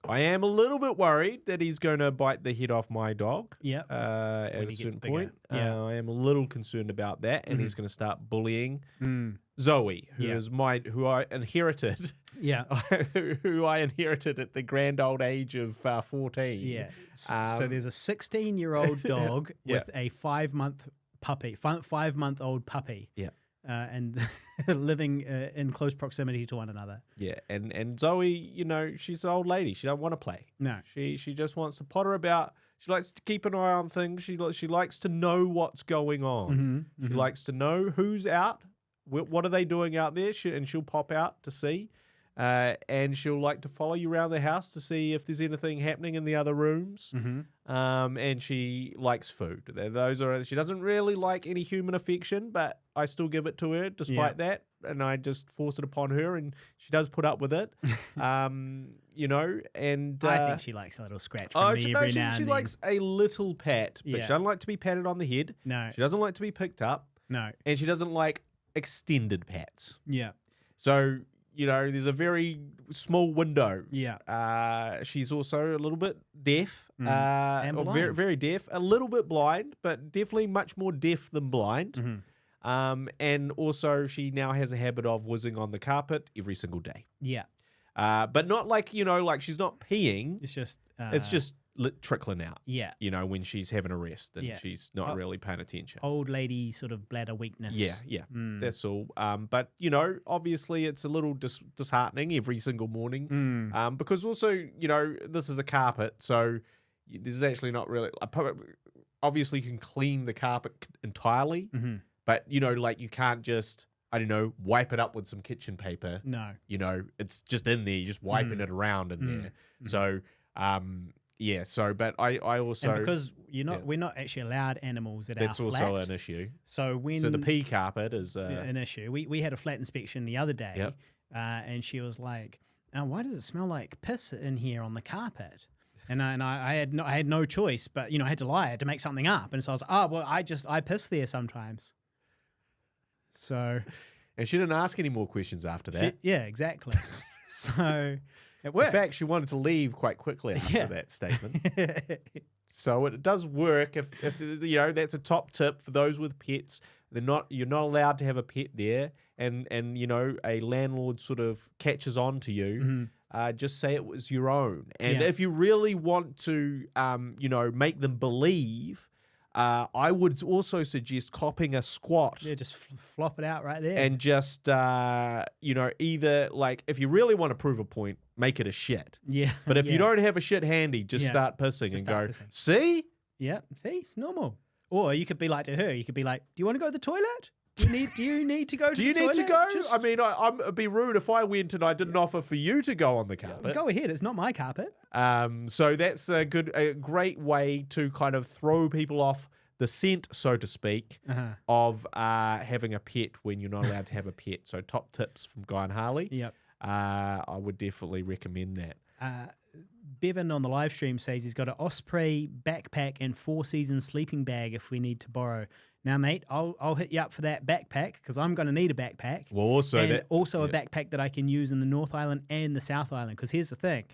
I am a little bit worried that he's going to bite the head off my dog. Yeah. At a certain point. Yeah. I am a little concerned about that, and he's going to start bullying Zoe, who I inherited. Yeah. Who I inherited at the grand old age of 14. Yeah. So there's a 16-year-old dog with a 5-month puppy, 5-month-old puppy. Yeah. And living in close proximity to one another. Yeah, and Zoe, you know, she's an old lady. She don't want to play. No, she just wants to potter about. She likes to keep an eye on things. She likes to know what's going on. She likes to know who's out. What are they doing out there? And she'll pop out to see. And she'll like to follow you around the house to see if there's anything happening in the other rooms. And she likes food. She doesn't really like any human affection, but I still give it to her despite that. And I just force it upon her, and she does put up with it. You know, and I think she likes a little scratch from me every now and then. She likes a little pat, but she doesn't like to be patted on the head. No, she doesn't like to be picked up. No, and she doesn't like extended pats. Yeah. So, you know, there's a very small window. Yeah. She's also a little bit deaf. And or very, very deaf. A little bit blind, but definitely much more deaf than blind. And also she now has a habit of whizzing on the carpet every single day. Yeah. But not like, you know, like she's not peeing. It's just trickling out. Yeah. You know, when she's having a rest and she's not really paying attention. Old lady sort of bladder weakness. Yeah. That's all. But, you know, obviously it's a little disheartening every single morning. Because also, you know, this is a carpet, so there's actually not really... Obviously, you can clean the carpet entirely, but, you know, like you can't just... I don't know, wipe it up with some kitchen paper. No. You know, it's just in there. You're just wiping it around in there. So, yeah, so, but I also... And because we're not actually allowed animals at our flat. That's also an issue. So the pea carpet is... an issue. We had a flat inspection the other day, and she was like, oh, why does it smell like piss in here on the carpet? And I had no choice, but, you know, I had to lie. I had to make something up. And so I was like, oh, well, I piss there sometimes. So, and she didn't ask any more questions after that. Yeah, exactly. So it worked. In fact, she wanted to leave quite quickly after that statement. So it does work. If you know, that's a top tip for those with pets. You're not allowed to have a pet there, and you know, a landlord sort of catches on to you. Just say it was your own. And if you really want to, you know, make them believe. I would also suggest copping a squat. Yeah, just flop it out right there. And just, you know, either, like, if you really want to prove a point, make it a shit. Yeah. But if you don't have a shit handy, just start pissing and go, see? Yeah, see? It's normal. Or you could be like to her, you could be like, do you want to go to the toilet? Do you need to go to the toilet? Do you need to go? I mean, it'd be rude if I went and I didn't offer for you to go on the carpet. Go ahead. It's not my carpet. So that's a great way to kind of throw people off the scent, so to speak, of having a pet when you're not allowed to have a pet. So top tips from Guy and Harley. Yep. I would definitely recommend that. Bevan on the live stream says he's got an Osprey backpack and 4-season sleeping bag if we need to borrow. Now, mate, I'll hit you up for that backpack because I'm going to need a backpack. Well, also a backpack that I can use in the North Island and the South Island. Because here's the thing.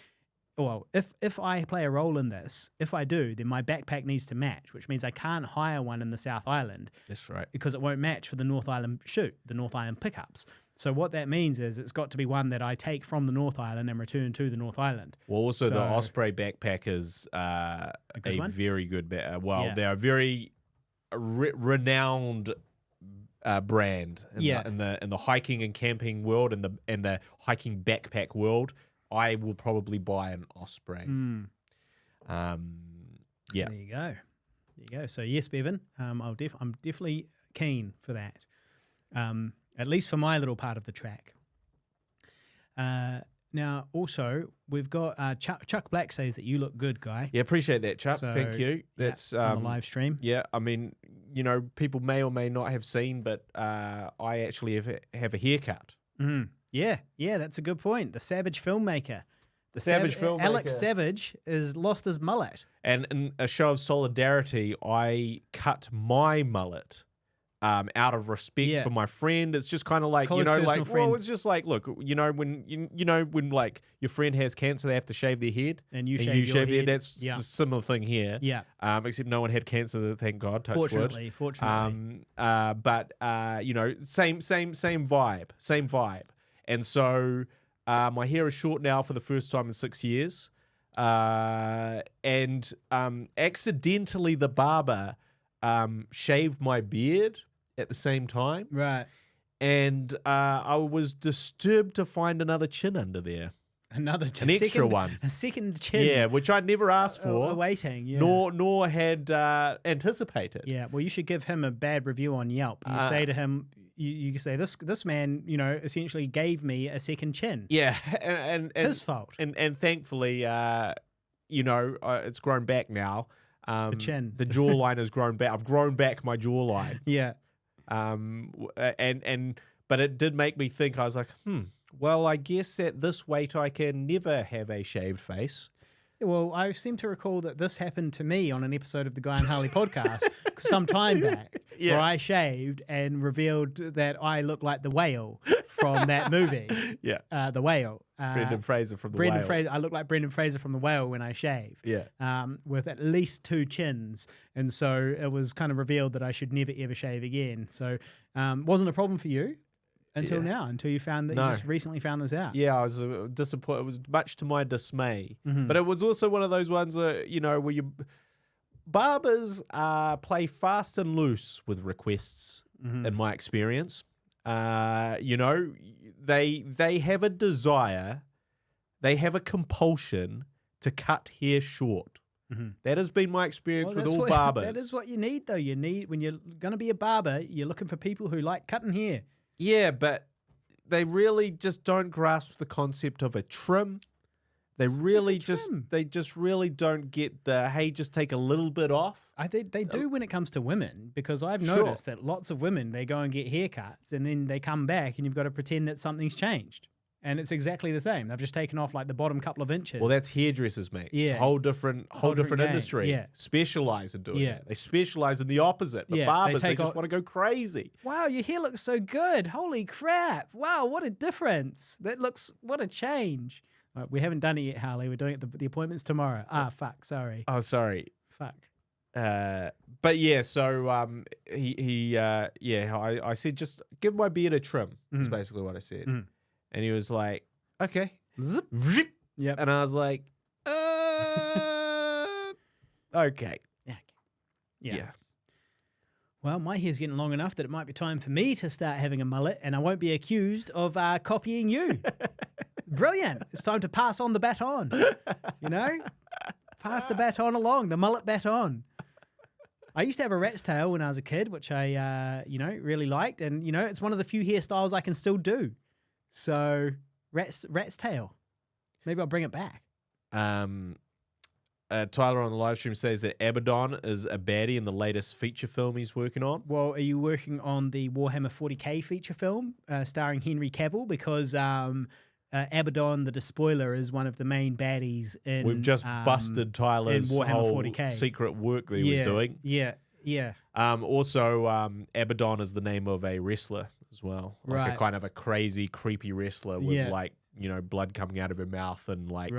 Well, if I play a role in this, if I do, then my backpack needs to match, which means I can't hire one in the South Island. That's right. Because it won't match for the North Island the North Island pickups. So what that means is it's got to be one that I take from the North Island and return to the North Island. Well, also the Osprey backpack is a very good they're a very renowned brand in the hiking and camping world and the hiking backpack world. I will probably buy an Osprey. Yeah. There you go. So yes, Bevan, I'm definitely keen for that. At least for my little part of the track. Now, also, we've got Chuck Black says that you look good, Guy. Yeah, appreciate that, Chuck. Thank you. That's on the live stream. Yeah, I mean, you know, people may or may not have seen, but I actually have a haircut. Yeah, that's a good point. The Savage filmmaker. The Savage filmmaker. Alex Savage has lost his mullet. And in a show of solidarity, I cut my mullet out of respect for my friend. It's just kind of like, Close you know, personal like, friend. well, it's just like, look, you know, when when like your friend has cancer, they have to shave their head, and you shave your their head. That's a similar thing here. Yeah. Except no one had cancer. Thank God. Touch Fortunately. wood. But you know, same vibe. And so my hair is short now for the first time in 6 years. And accidentally the barber shaved my beard at the same time. Right. And I was disturbed to find another chin under there. An extra one. A second chin. Yeah, which I never asked for. Waiting, yeah. Nor had anticipated. Yeah, well, you should give him a bad review on Yelp. You say to him, you say, this man, you know, essentially gave me a second chin. Yeah, and it's his fault. And thankfully, you know, it's grown back now. The chin. The jawline has grown back. I've grown back my jawline. Yeah. But it did make me think. I was like, well, I guess at this weight I can never have a shaved face. Well, I seem to recall that this happened to me on an episode of the Guy and Harley podcast some time back, where I shaved and revealed that I look like the whale from that movie. Yeah. The Whale. Brendan Fraser from The Whale. I look like Brendan Fraser from The Whale when I shave. Yeah. With at least 2 chins. And so it was kind of revealed that I should never, ever shave again. So wasn't a problem for you until now, until you found that you just recently found this out. Yeah, I was disappointed. It was much to my dismay. Mm-hmm. But it was also one of those ones, you know, where barbers play fast and loose with requests, in my experience. You know, they have a desire, they have a compulsion to cut hair short. That has been my experience with all barbers. That is what you need, though. You need, when you're going to be a barber, you're looking for people who like cutting hair. Yeah, but they really just don't grasp the concept of a trim. They really just really don't get the, hey, just take a little bit off. They do when it comes to women, because I've noticed that lots of women, they go and get haircuts and then they come back and you've got to pretend that something's changed. And it's exactly the same. They've just taken off like the bottom couple of inches. Well, that's hairdressers, mate. Yeah. It's a whole different industry. Yeah. Specialize in doing that. They specialize in the opposite. But barbers, they just want to go crazy. Wow, your hair looks so good. Holy crap. Wow, what a difference. What a change. Right, we haven't done it yet, Harley. We're doing it. The appointment's tomorrow. Fuck. Sorry. Oh, sorry. Fuck. But yeah, so I said, just give my beard a trim. That's basically what I said. And he was like, okay. Zip. Yep. And I was like, okay. Yeah. Well, my hair's getting long enough that it might be time for me to start having a mullet, and I won't be accused of copying you. Brilliant. It's time to pass on the baton. You know? Pass the baton along, the mullet baton. I used to have a rat's tail when I was a kid, which I, really liked. And, it's one of the few hairstyles I can still do. So, rat's tail. Maybe I'll bring it back. Tyler on the live stream says that Abaddon is a baddie in the latest feature film he's working on. Well, are you working on the Warhammer 40k feature film starring Henry Cavill? Because Abaddon, the Despoiler, is one of the main baddies in... We've just busted Tyler's Warhammer whole 40K. Secret work that he was doing. Yeah. Also, Abaddon is the name of a wrestler as well. Like a kind of a crazy, creepy wrestler with blood coming out of her mouth and black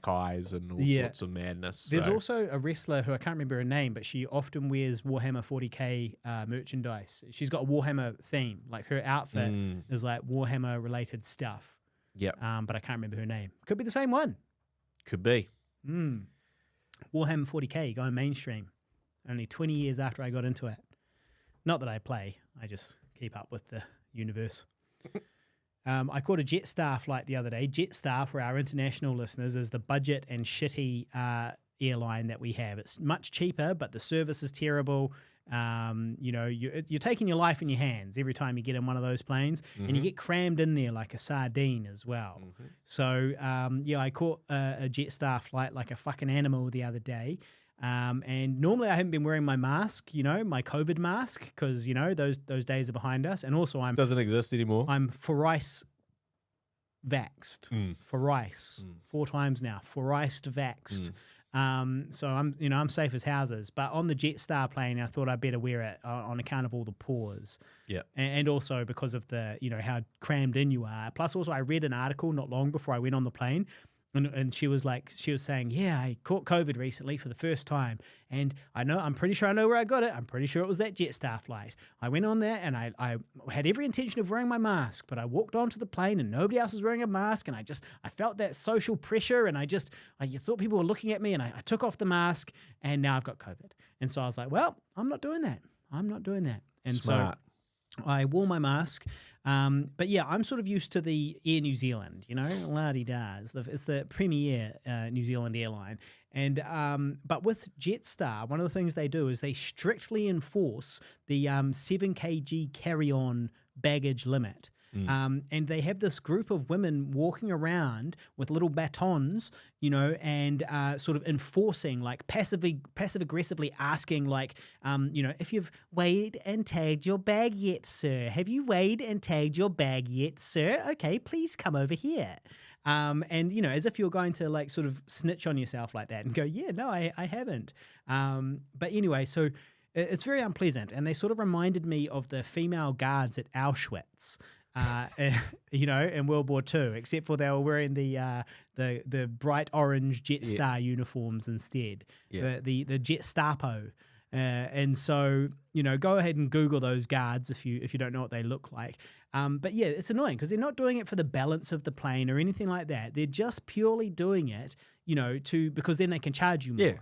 eyes and all sorts of madness. There's also a wrestler who I can't remember her name, but she often wears Warhammer 40k merchandise. She's got a Warhammer theme. Like her outfit is like Warhammer related stuff. Yep. But I can't remember her name. Could be the same one. Could be. Warhammer 40k going mainstream. Only 20 years after I got into it. Not that I play. I just keep up with the universe. I caught a Jetstar flight the other day. Jetstar, for our international listeners, is the budget and shitty airline that we have. It's much cheaper, but the service is terrible. You're taking your life in your hands every time you get in one of those planes, and you get crammed in there like a sardine as well. So, I caught a Jetstar flight like a fucking animal the other day. And normally I haven't been wearing my mask, my COVID mask, because those days are behind us. And also Doesn't exist anymore. I'm thrice vaxxed, thrice, 4 times now, thrice vaxxed. So I'm safe as houses. But on the Jetstar plane, I thought I'd better wear it on account of all the pores. Yeah. And also because of the, how crammed in you are. Plus also I read an article not long before I went on the plane. And she was saying, yeah, I caught COVID recently for the first time. And I'm pretty sure I know where I got it. I'm pretty sure it was that Jetstar flight. I went on there and I had every intention of wearing my mask, but I walked onto the plane and nobody else was wearing a mask. And I felt that social pressure and I thought people were looking at me and I took off the mask and now I've got COVID. And so I was like, well, I'm not doing that. And Smart. so I wore my mask. But yeah, I'm sort of used to the Air New Zealand, la-di-da. It's the premier New Zealand airline. And but with Jetstar, one of the things they do is they strictly enforce the 7 kg carry-on baggage limit. And they have this group of women walking around with little batons, and sort of enforcing, like passive aggressively asking, like, if you've weighed and tagged your bag yet, sir? Have you weighed and tagged your bag yet, sir? Okay, please come over here. And, as if you're going to like sort of snitch on yourself like that and go, yeah, no, I haven't. But anyway, so it's very unpleasant. And they sort of reminded me of the female guards at Auschwitz. In World War II, except for they were wearing the bright orange Jetstar uniforms instead, the Jetstapo. And so, go ahead and Google those guards if you don't know what they look like. But yeah, it's annoying because they're not doing it for the balance of the plane or anything like that. They're just purely doing it, because then they can charge you more. Yeah.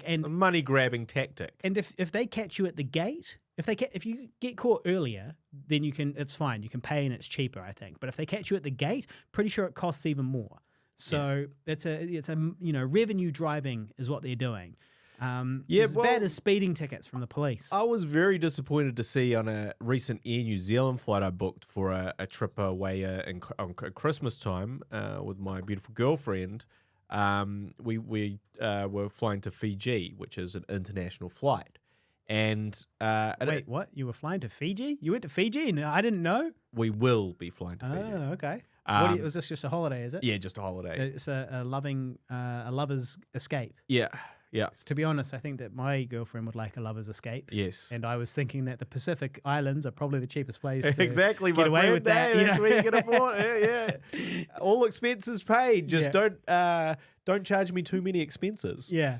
It's a money grabbing tactic. And if they catch you at the gate, if you get caught earlier, then it's fine. You can pay and it's cheaper, I think. But if they catch you at the gate, pretty sure it costs even more. So it's a revenue driving is what they're doing. As bad as speeding tickets from the police. I was very disappointed to see on a recent Air New Zealand flight I booked for a trip away on Christmas time with my beautiful girlfriend. We were flying to Fiji, which is an international flight. And wait, what? You were flying to Fiji? You went to Fiji and I didn't know? We will be flying to Fiji. Oh, okay. Was this just a holiday, is it? Yeah, just a holiday. It's a lover's escape. Yeah. To be honest, I think that my girlfriend would like a lover's escape. Yes. And I was thinking that the Pacific Islands are probably the cheapest place to exactly, get away with that. That's where you can afford it. Yeah. All expenses paid. Just don't charge me too many expenses. Yeah.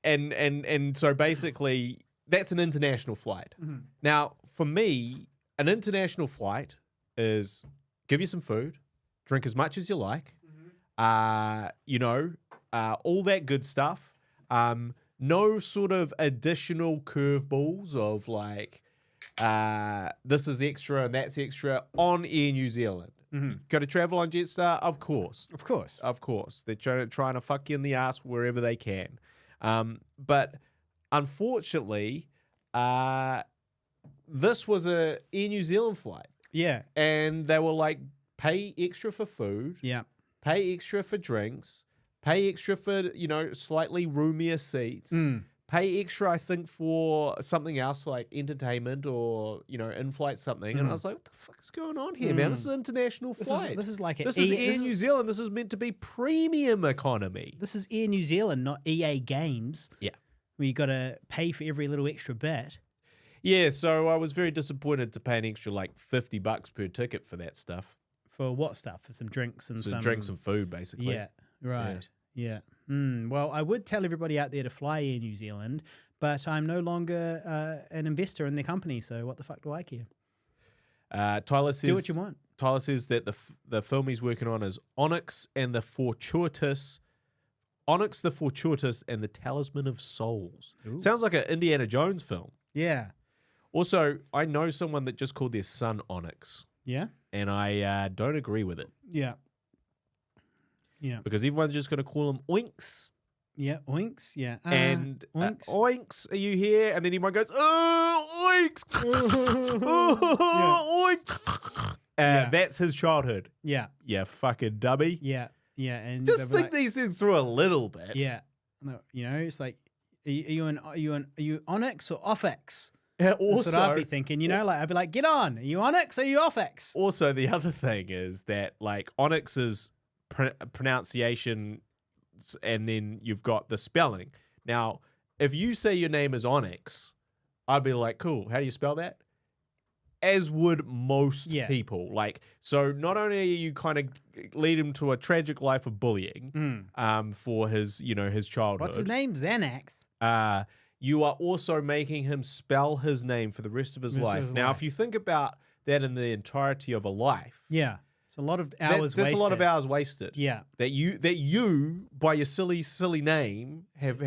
And so basically that's an international flight. Mm-hmm. Now, for me, an international flight is give you some food, drink as much as you like, all that good stuff. No sort of additional curveballs of like, this is extra and that's extra on Air New Zealand. Mm-hmm. Got to travel on Jetstar? Of course. They're trying to fuck you in the ass wherever they can. But unfortunately, this was a Air New Zealand flight. Yeah. And they were like, pay extra for food. Yeah. Pay extra for drinks. Pay extra for, slightly roomier seats. Pay extra, I think, for something else like entertainment or, in-flight something. And I was like, what the fuck is going on here, man? This is an international flight. This is like This is Air New Zealand. This is meant to be premium economy. This is Air New Zealand, not EA Games. Yeah. Where you got to pay for every little extra bit. Yeah, so I was very disappointed to pay an extra like $50 per ticket for that stuff. For what stuff? For some drinks and some drinks and food, basically. Yeah, right. Yeah. Well, I would tell everybody out there to fly Air New Zealand, but I'm no longer an investor in their company, so what the fuck do I care? Tyler says, do what you want. Tyler says that the film he's working on is Onyx the Fortuitous, and the Talisman of Souls. Ooh. Sounds like an Indiana Jones film. Yeah. Also, I know someone that just called their son Onyx. Yeah? And I don't agree with it. Yeah. Yeah. Because everyone's just going to call him Oinks. Yeah, Oinks. Yeah. And Oinks. Oinks, are you here? And then everyone goes, Oinks! Oinks! That's his childhood. Yeah. Yeah, fucking dummy. Yeah. Yeah. And just think these things through a little bit. Yeah. No, it's like, are you Onyx or Offx? Yeah, That's what I'd be thinking, like I'd be like, get on, are you Onyx or are you Offx? Also, the other thing is that like Onyx's pronunciation, and then you've got the spelling. Now, if you say your name is Onyx, I'd be like, cool, how do you spell that? As would most people. Like, so not only are you kind of lead him to a tragic life of bullying for his, his childhood. What's his name? Xanax. You are also making him spell his name for the rest of his life. Now, if you think about that in the entirety of a life. Yeah. It's a lot of hours wasted. There's a lot of hours wasted. Yeah. That you by your silly name have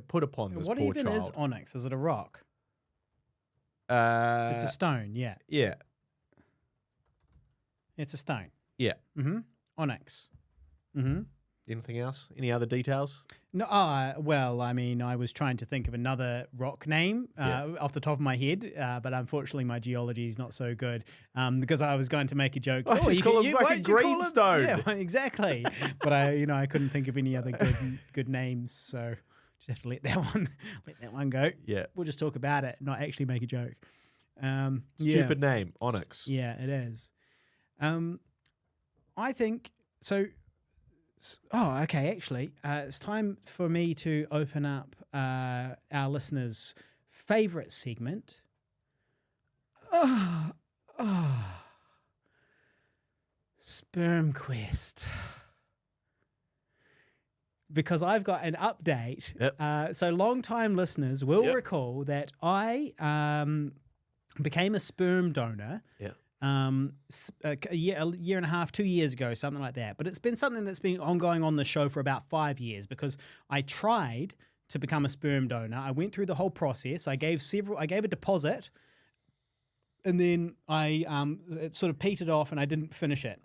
put upon this poor child. What even is onyx? Is it a rock? It's a stone, yeah. Yeah. It's a stone. Yeah. Mm-hmm. Onyx. Mm-hmm. Anything else? Any other details? No. Well, I mean, I was trying to think of another rock name off the top of my head, but unfortunately, my geology is not so good. Because I was going to make a joke. Oh, you call him like a greenstone. Yeah, well, exactly. But I couldn't think of any other good names, so just have to let that one go. Yeah, we'll just talk about it, not actually make a joke. Stupid name, Onyx. Yeah, it is. I think so. Oh, okay. Actually, it's time for me to open up our listeners' favorite segment. Sperm Quest. Because I've got an update. Yep. So long-time listeners will recall that I became a sperm donor. Yeah. A year and a half, 2 years ago, something like that. But it's been something that's been ongoing on the show for about 5 years because I tried to become a sperm donor. I went through the whole process. I gave a deposit, and then it sort of petered off, and I didn't finish it.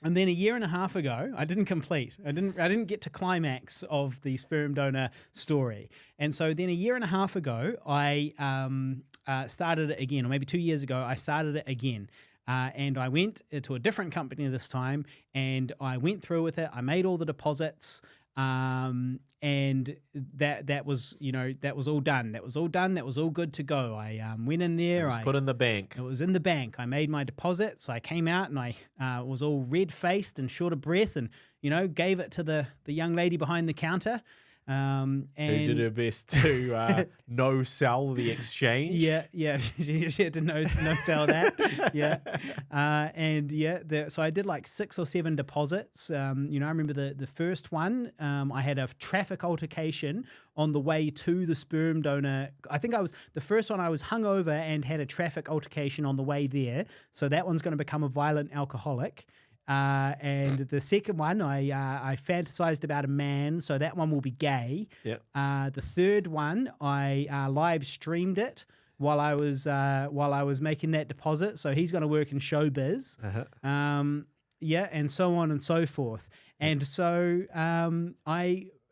And then a year and a half ago, I didn't complete. I didn't get to climax of the sperm donor story. And so then a year and a half ago, I started it again, or maybe 2 years ago, I started it again. And I went to a different company this time, and I went through with it. I made all the deposits, and that was all done. That was all done. That was all good to go. I went in there. Put in the bank. It was in the bank. I made my deposits. I came out and I was all red-faced and short of breath, and gave it to the young lady behind the counter. And who did her best to no sell the exchange. Yeah, she had to no sell that. So I did like 6 or 7 deposits. I remember the first one, I had a traffic altercation on the way to the sperm donor. I think the first one I was hungover and had a traffic altercation on the way there. So that one's going to become a violent alcoholic. And the second one, I fantasized about a man, so that one will be gay. Yep. The third one, I live streamed it while I was making that deposit. So he's going to work in showbiz. Uh-huh. And so on and so forth. And so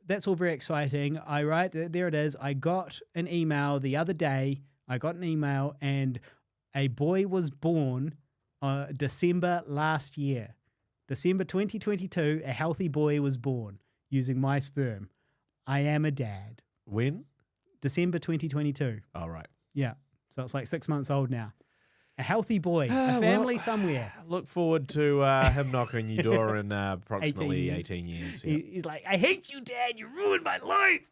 that's all very exciting. There it is. I got an email the other day. And a boy was born December last year. December 2022, a healthy boy was born using my sperm. I am a dad. When? December 2022. All right. Yeah. So it's like 6 months old now. A healthy boy, a family somewhere. Look forward to him knocking your door in approximately 18 years. Yeah. He's like, I hate you, Dad. You ruined my life.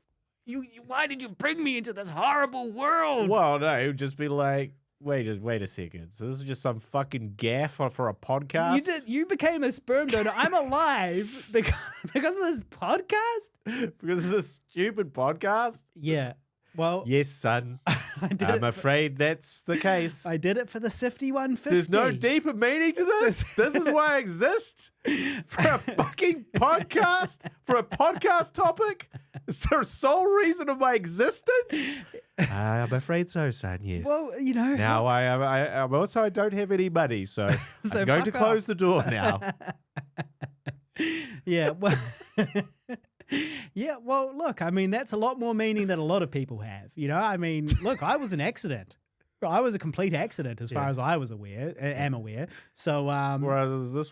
Why did you bring me into this horrible world? Well, no, he would just be like, wait a second. So this is just some fucking gaff for a podcast? You became a sperm donor. I'm alive because of this podcast? Because of this stupid podcast? Yeah. Well, yes, son. I'm afraid that's the case. I did it for the Sifty 150. There's no deeper meaning to this. This is why I exist? For a fucking podcast? For a podcast topic? Is there a sole reason of my existence? I'm afraid so, son, yes. Well, Now, I don't have any money, so I'm going to close the door now. Yeah, well... Yeah, well, look, I mean, that's a lot more meaning than a lot of people have. I mean, look, I was an accident. I was a complete accident as far as I was am aware. So, whereas this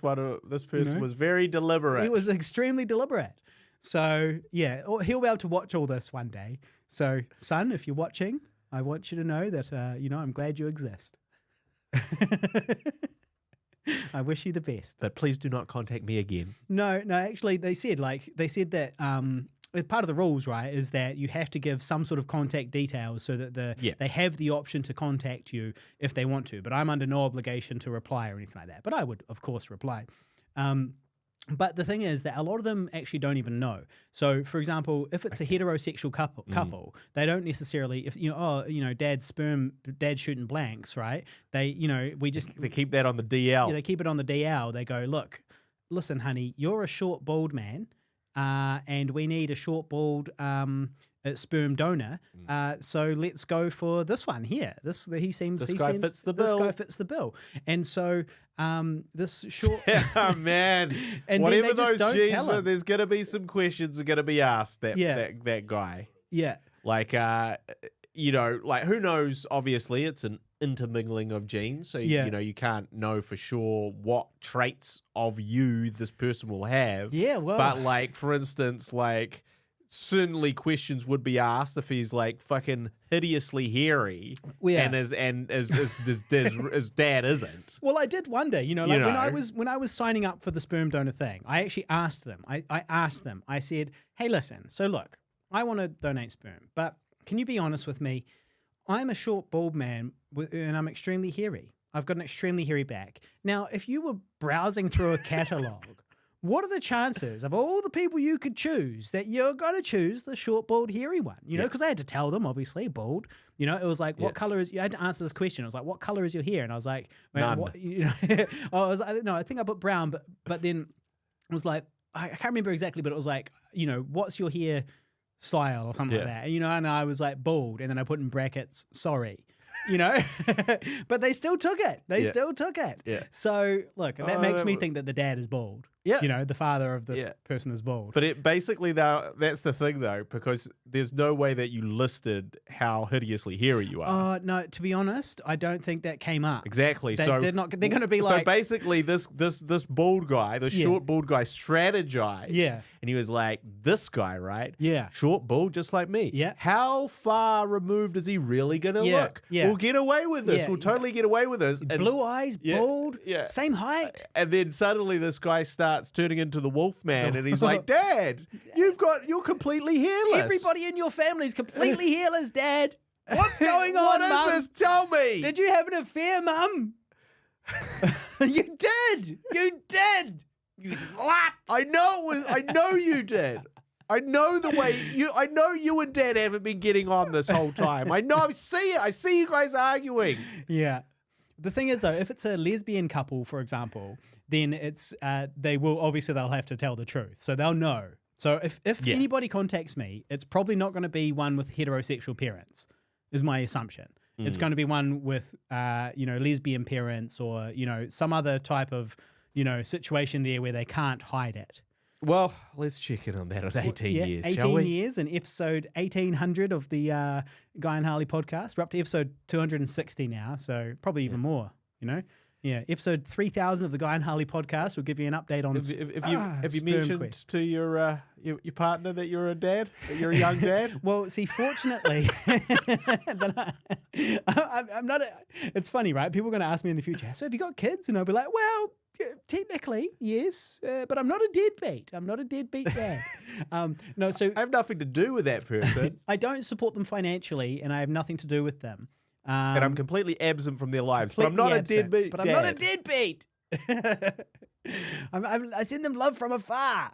person was very deliberate. He was extremely deliberate. So yeah, he'll be able to watch all this one day. So son, if you're watching, I want you to know that I'm glad you exist. I wish you the best. But please do not contact me again. No, actually, they said that part of the rules, right, is that you have to give some sort of contact details so that they have the option to contact you if they want to. But I'm under no obligation to reply or anything like that. But I would, of course, reply. But the thing is that a lot of them actually don't even know. So, for example, if it's a heterosexual couple, they don't necessarily, dad's shooting blanks, right? They keep that on the DL. Yeah, they keep it on the DL. They go, look, listen, honey, you're a short, bald man, and we need a short, bald sperm donor. So let's go for this one here. This guy fits the bill. This guy fits the bill. And so this short oh man, and whatever those genes were, there's gonna be some questions are gonna be asked that guy. Yeah. Like like who knows, obviously it's an intermingling of genes, so you can't know for sure what traits of you this person will have. Yeah, well, but like for instance, like certainly questions would be asked if he's like fucking hideously hairy and his dad isn't. Well, I did wonder, when I was signing up for the sperm donor thing, I actually asked them. I asked them. I said, "Hey, listen. So look, I want to donate sperm, but can you be honest with me? I'm a short, bald man and I'm extremely hairy. I've got an extremely hairy back. Now, if you were browsing through a catalog, what are the chances of all the people you could choose that you're going to choose the short, bald, hairy one? Because I had to tell them, obviously, bald. It was like, what color is... I had to answer this question. I was like, what color is your hair? And I was like... None. I think I put brown, but then it was like... I can't remember exactly, but it was like, what's your hair style or something like that? And I was like, bald. And then I put in brackets, sorry. But they still took it. They still took it. Yeah. So, look, that makes me think that the dad is bald. Yeah. The father of this person is bald. But that's the thing though, because there's no way that you listed how hideously hairy you are. No, to be honest, I don't think that came up. Exactly. They're going to be like... So basically this bald guy, the short bald guy strategized. Yeah. And he was like, this guy, right? Yeah. Short, bald, just like me. Yeah. How far removed is he really going to look? Yeah. We'll get away with this. Yeah. We'll totally get away with this. And blue eyes, bald, same height. And then suddenly this guy starts turning into the wolf man and he's like, Dad, you're completely hairless. Everybody in your family is completely hairless, Dad. What's going on, What Mum? is this? Tell me. Did you have an affair, Mum? You did. You did. You slut. I know you did. I know I know you and Dad haven't been getting on this whole time. I know. I see it. I see you guys arguing. Yeah. The thing is, though, if it's a lesbian couple, for example, then it's they'll have to tell the truth, so they'll know. So if anybody contacts me, it's probably not going to be one with heterosexual parents, is my assumption. It's going to be one with lesbian parents or some other type of situation there where they can't hide it. Well, let's check in on that at 18 years, 18 shall we? years in episode 1800 of the Guy and Harley podcast. We're up to episode 260 now, so probably even more, Yeah, episode 3000 of the Guy and Harley podcast will give you an update on Have you mentioned to your partner that you're a dad, that you're a young dad? Well, see, fortunately, I'm not. It's funny, right? People are going to ask me in the future, so have you got kids? And I'll be like, well, technically, yes, but I'm not a deadbeat. I'm not a deadbeat dad. No, so I have nothing to do with that person. I don't support them financially, and I have nothing to do with them. And I'm completely absent from their lives, but I'm not a deadbeat. But I'm not a deadbeat. I send them love from afar.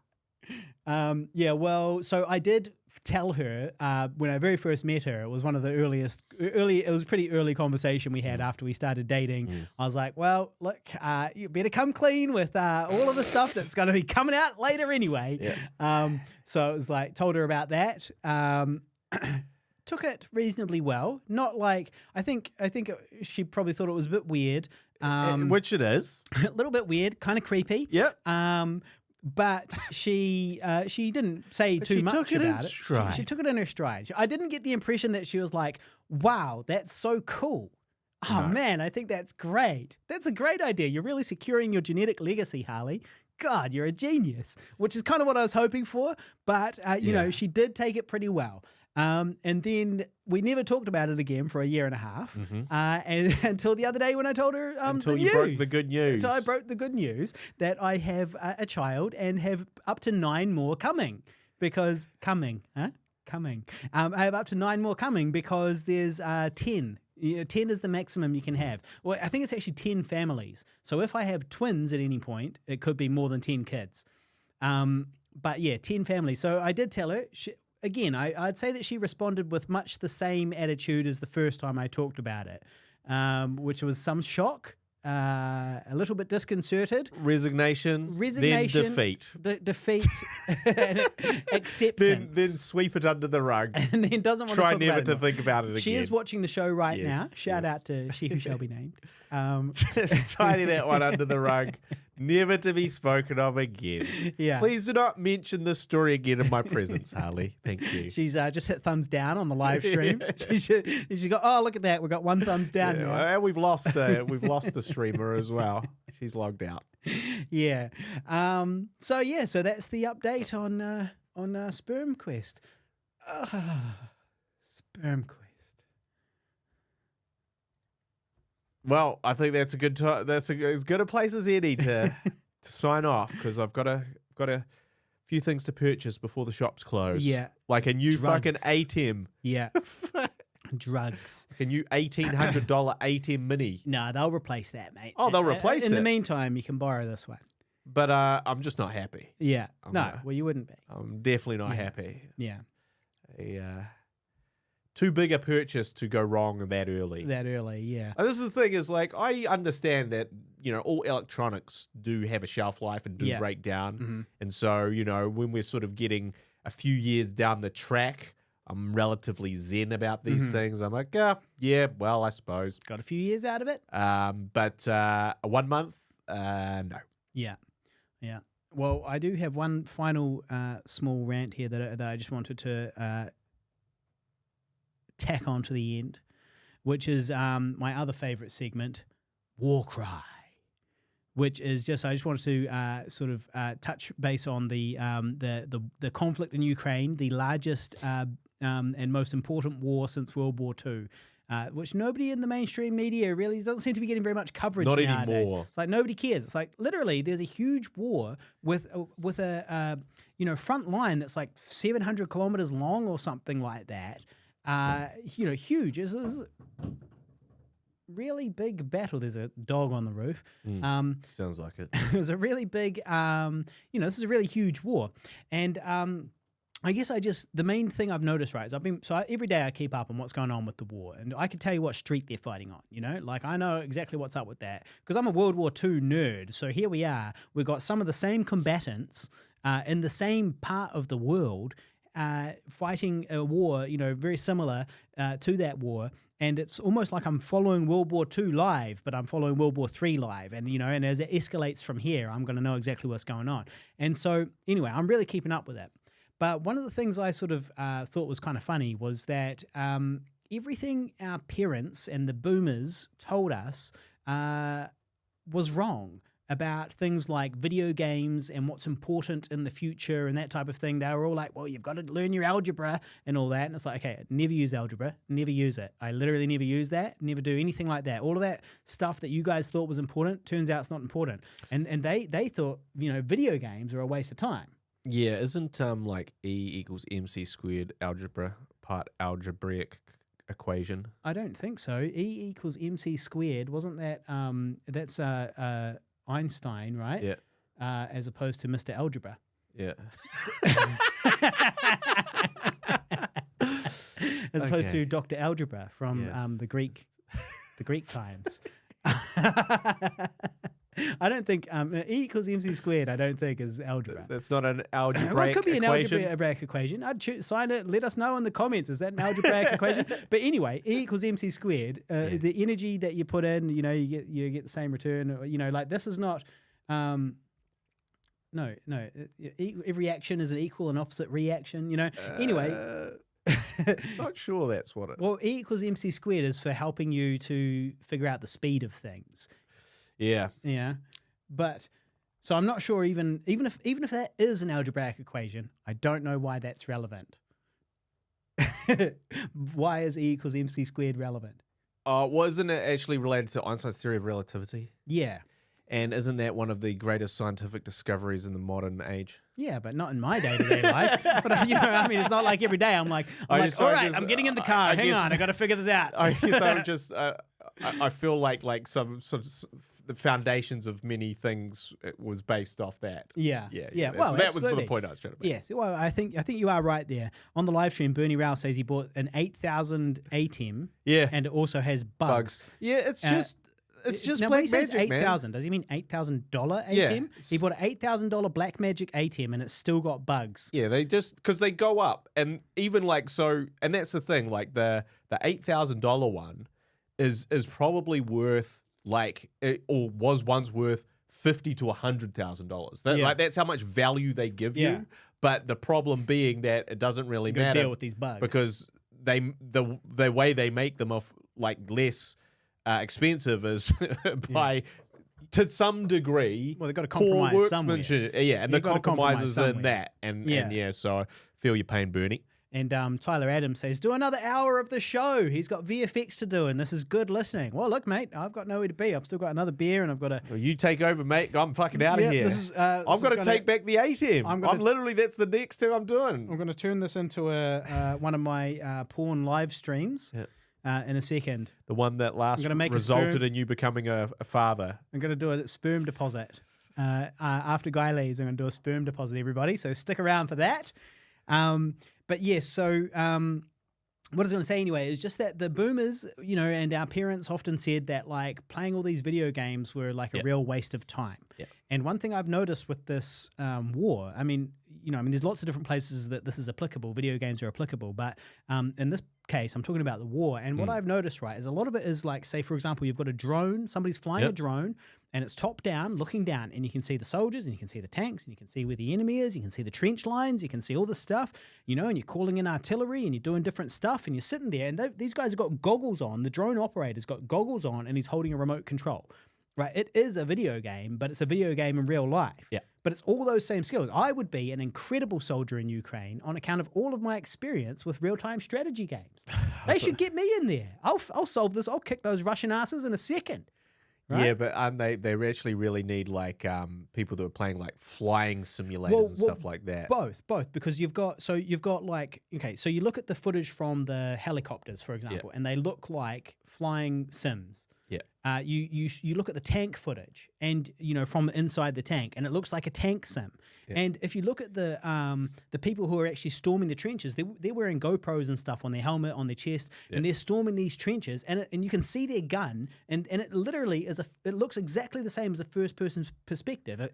So I did tell her when I very first met her. It was one of the it was a pretty early conversation we had after we started dating. I was like, well, look, you better come clean with all of the stuff that's going to be coming out later anyway. So it was like, told her about that. Took it reasonably well. Not like I think she probably thought it was a bit weird. Which it is. A little bit weird, kind of creepy. Yep. But she didn't say too much about it. She took it in her stride. I didn't get the impression that she was like, wow, that's so cool. Oh, man, I think that's great. That's a great idea. You're really securing your genetic legacy, Harley. God, you're a genius, which is kind of what I was hoping for. But, you know, she did take it pretty well. And then we never talked about it again for a year and a half, and until the other day when I told her Until the you news. broke the good news. Until I broke the good news that I have a child and have up to 9 more coming. Because coming. I have up to 9 more coming because there's 10. 10 is the maximum you can have. Well, I think it's actually 10 families. So if I have twins at any point, it could be more than 10 kids. But yeah, 10 families. So I did tell her. Again, I'd say that she responded with much the same attitude as the first time I talked about it, which was some shock, a little bit disconcerted. Resignation, then defeat. Defeat, acceptance. Then sweep it under the rug. And then doesn't want to talk Try never about to it think about it again. She is watching the show right Yes, now. Shout yes. out to She Who Shall Be Named. Just tidy that one under the rug. Never to be spoken of again. Yeah. Please do not mention this story again in my presence, Harley. Thank you. She's just hit thumbs down on the live stream. She's got, oh, look at that. We've got 1 thumbs down now. And we've lost a streamer as well. She's logged out. Yeah. So that's the update on Sperm Quest. Sperm Quest. Well, I think that's a good time. That's as good a place as any to sign off because I've got a few things to purchase before the shops close. Yeah. Like a new fucking Drugs. ATEM. Yeah. Drugs. A new $1,800 ATEM Mini. No, they'll replace that, mate. Oh, they'll replace In it. the meantime, you can borrow this one. But I'm just not happy. Yeah. Well, you wouldn't be. I'm definitely not happy. Yeah. Too big a purchase to go wrong that early. Yeah. And this is the thing is like, I understand that, you know, all electronics do have a shelf life and do break down. Mm-hmm. And so, you know, when we're sort of getting a few years down the track, I'm relatively zen about these things. I'm like, yeah, well, I suppose. Got a few years out of it. But 1 month, no. Yeah. Yeah. Well, I do have one final small rant here that I just wanted to tack on to the end, which is my other favorite segment, War Cry, which is just I just wanted to sort of touch base on the conflict in Ukraine, the largest and most important war since World War II. Which nobody in the mainstream media really doesn't seem to be getting very much coverage Not nowadays. anymore. It's like nobody cares. It's like literally there's a huge war with a front line that's like 700 kilometers long or something like that. Huge. It's really big battle. There's a dog on the roof. Sounds like it. It was a really big, this is a really huge war. And I guess the main thing I've noticed, right, is every day I keep up on what's going on with the war. And I can tell you what street they're fighting on, you know? Like, I know exactly what's up with that because I'm a World War II nerd. So here we are. We've got some of the same combatants in the same part of the world fighting a war, very similar to that war. And it's almost like I'm following World War II live, but I'm following World War III live. And, and as it escalates from here, I'm going to know exactly what's going on. And so, anyway, I'm really keeping up with it. But one of the things I sort of thought was kind of funny was that everything our parents and the boomers told us was wrong about things like video games and what's important in the future and that type of thing. They were all like, well, you've got to learn your algebra and all that. And it's like, okay, never use algebra, never use it. I literally never use that, never do anything like that. All of that stuff that you guys thought was important, turns out it's not important. And they thought, video games are a waste of time. Yeah, isn't like E equals MC squared algebra part algebraic equation? I don't think so. E equals MC squared. Wasn't that, that's Einstein, right? Yeah. As opposed to Mr. Algebra. Yeah. As opposed to Dr. Algebra from the Greek times. I don't think E equals MC squared, I don't think is algebra. That's not an algebraic well, it could be equation. an algebraic equation. I'd sign it. Let us know in the comments. Is that an algebraic equation? But anyway, E equals MC squared. The energy that you put in, you get the same return. Like this is not. No. Every action is an equal and opposite reaction. Anyway. Not sure that's what it. Well, E equals MC squared is for helping you to figure out the speed of things. Yeah. Yeah. But So I'm not sure even if that is an algebraic equation, I don't know why that's relevant. Why is E equals MC squared relevant? Wasn't it actually related to Einstein's theory of relativity? Yeah. And isn't that one of the greatest scientific discoveries in the modern age? Yeah, but not in my day-to-day life. But I mean, it's not like every day I'm like, all right, I'm getting in the car. Hang on, I got to figure this out. I guess I'm just, I feel like some sort of the foundations of many things was based off that. Yeah. Well, so that was the point I was trying to make. Yes. Well, I think you are right there. On the live stream, Bernie Rao says he bought an 8,000 ATEM. Yeah. And it also has bugs. Yeah, it's just now, black when he says magic, man. 8,000, does he mean $8,000 ATEM? Yeah. He bought an $8,000 black magic ATEM and it's still got bugs. Yeah, they just because they go up, and even like so, and that's the thing. Like the $8,000 one is probably worth or was once worth $50,000 to $100,000. Like that's how much value they give you. But the problem being that it doesn't really matter deal with these bugs because the way they make them off like less expensive is by to some degree. Well, they've got to compromise somewhere. Yeah, and the compromise is in somewhere. that, and so I feel your pain, Bernie. And Tyler Adams says, do another hour of the show. He's got VFX to do, and this is good listening. Well, look, mate, I've got nowhere to be. I've still got another beer, and I've got to... Well, you take over, mate. I'm fucking out of here. I've got to take back the ATEM. I'm literally, that's the next thing I'm doing. I'm going to turn this into one of my porn live streams in a second. The one that resulted in you becoming a father. I'm going to do a sperm deposit. After Guy leaves, I'm going to do a sperm deposit, everybody. So stick around for that. But yes, so what I was going to say anyway is just that the boomers, and our parents often said that like playing all these video games were like a real waste of time. And one thing I've noticed with this war, I mean, there's lots of different places that this is applicable. Video games are applicable, but in this case, I'm talking about the war. And what I've noticed, right, is a lot of it is like, say, for example, you've got a drone, somebody's flying a drone, and it's top down, looking down, and you can see the soldiers, and you can see the tanks, and you can see where the enemy is, you can see the trench lines, you can see all this stuff, and you're calling in artillery, and you're doing different stuff, and you're sitting there, and these guys have got goggles on. The drone operator's got goggles on, and he's holding a remote control. Right, it is a video game, but it's a video game in real life. Yeah. But it's all those same skills. I would be an incredible soldier in Ukraine on account of all of my experience with real-time strategy games. They should get me in there. I'll solve this. I'll kick those Russian asses in a second. Right? Yeah, but they actually really need like people that are playing like flying simulators and stuff like that. Both, because you've got like, okay, so you look at the footage from the helicopters, for example, and they look like flying sims. Yeah. You look at the tank footage and from inside the tank, and it looks like a tank sim. Yeah. And if you look at the people who are actually storming the trenches, they're wearing GoPros and stuff on their helmet, on their chest, and they're storming these trenches, and you can see their gun, and it literally it looks exactly the same as a first person perspective,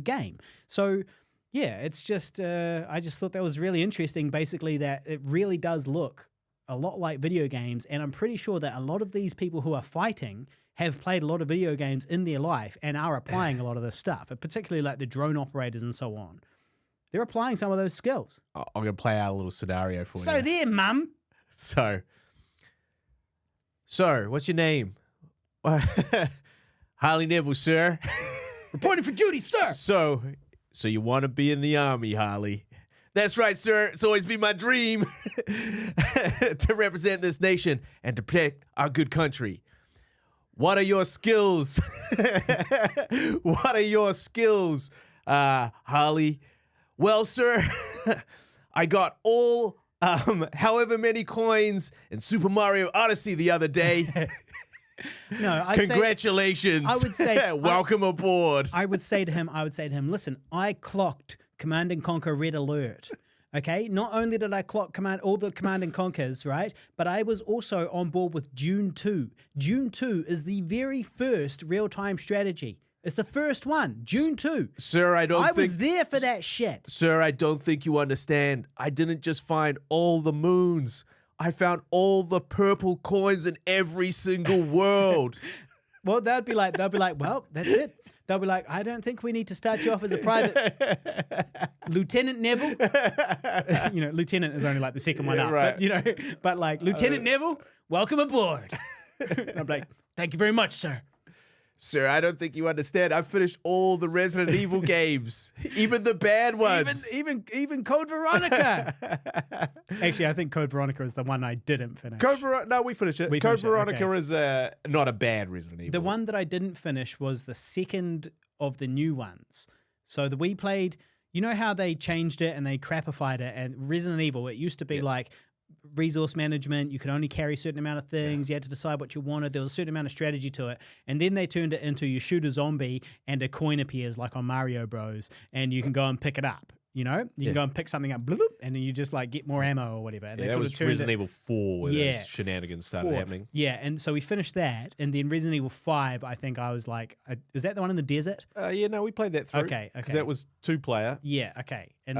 game. So yeah, it's just I just thought that was really interesting. Basically, that it really does look a lot like video games, and I'm pretty sure that a lot of these people who are fighting have played a lot of video games in their life and are applying a lot of this stuff, particularly like the drone operators and so on. They're applying some of those skills. I'm going to play out a little scenario for you. So there, mum. So, what's your name? Harley Neville, sir. Reporting for duty, sir. So you want to be in the army, Harley? That's right, sir. It's always been my dream to represent this nation and to protect our good country. What are your skills? What are your skills, Harley? Well, sir, I got all however many coins in Super Mario Odyssey the other day. No, congratulations. I would say welcome aboard. I would say to him, listen, I clocked Command & Conquer Red Alert. Okay, not only did I clock all the Command & Conquers, right, but I was also on board with Dune 2. Dune 2 is the very first real-time strategy. It's the first one, Dune 2. Sir, I was there for that shit. Sir, I don't think you understand. I didn't just find all the moons. I found all the purple coins in every single world. Well, they'll be like, well, that's it. They'll be like, I don't think we need to start you off as a private. Lieutenant Neville. Lieutenant is only like the second one up. Right. But Lieutenant Neville, welcome aboard. And I'm like, thank you very much, sir. Sir, I don't think you understand. I've finished all the Resident Evil games, even the bad ones. Even Code Veronica. Actually, I think Code Veronica is the one I didn't finish. No, we finished it. Code Veronica is not a bad Resident Evil. The one that I didn't finish was the second of the new ones. So we played, you know how they changed it and they crapified it, and Resident Evil, it used to be like resource management, you could only carry a certain amount of things, you had to decide what you wanted, there was a certain amount of strategy to it, and then they turned it into you shoot a zombie and a coin appears like on Mario Bros, and you can go and pick it up. You know, you can go and pick something up, bloop, and then you just like get more ammo or whatever. And that sort was of turned Resident Evil 4 where those shenanigans started 4. happening. Yeah, and so we finished that, and then Resident Evil 5, I think I was like, is that the one in the desert? Yeah, no, we played that through. Okay. Because that was 2-player. Yeah, okay. And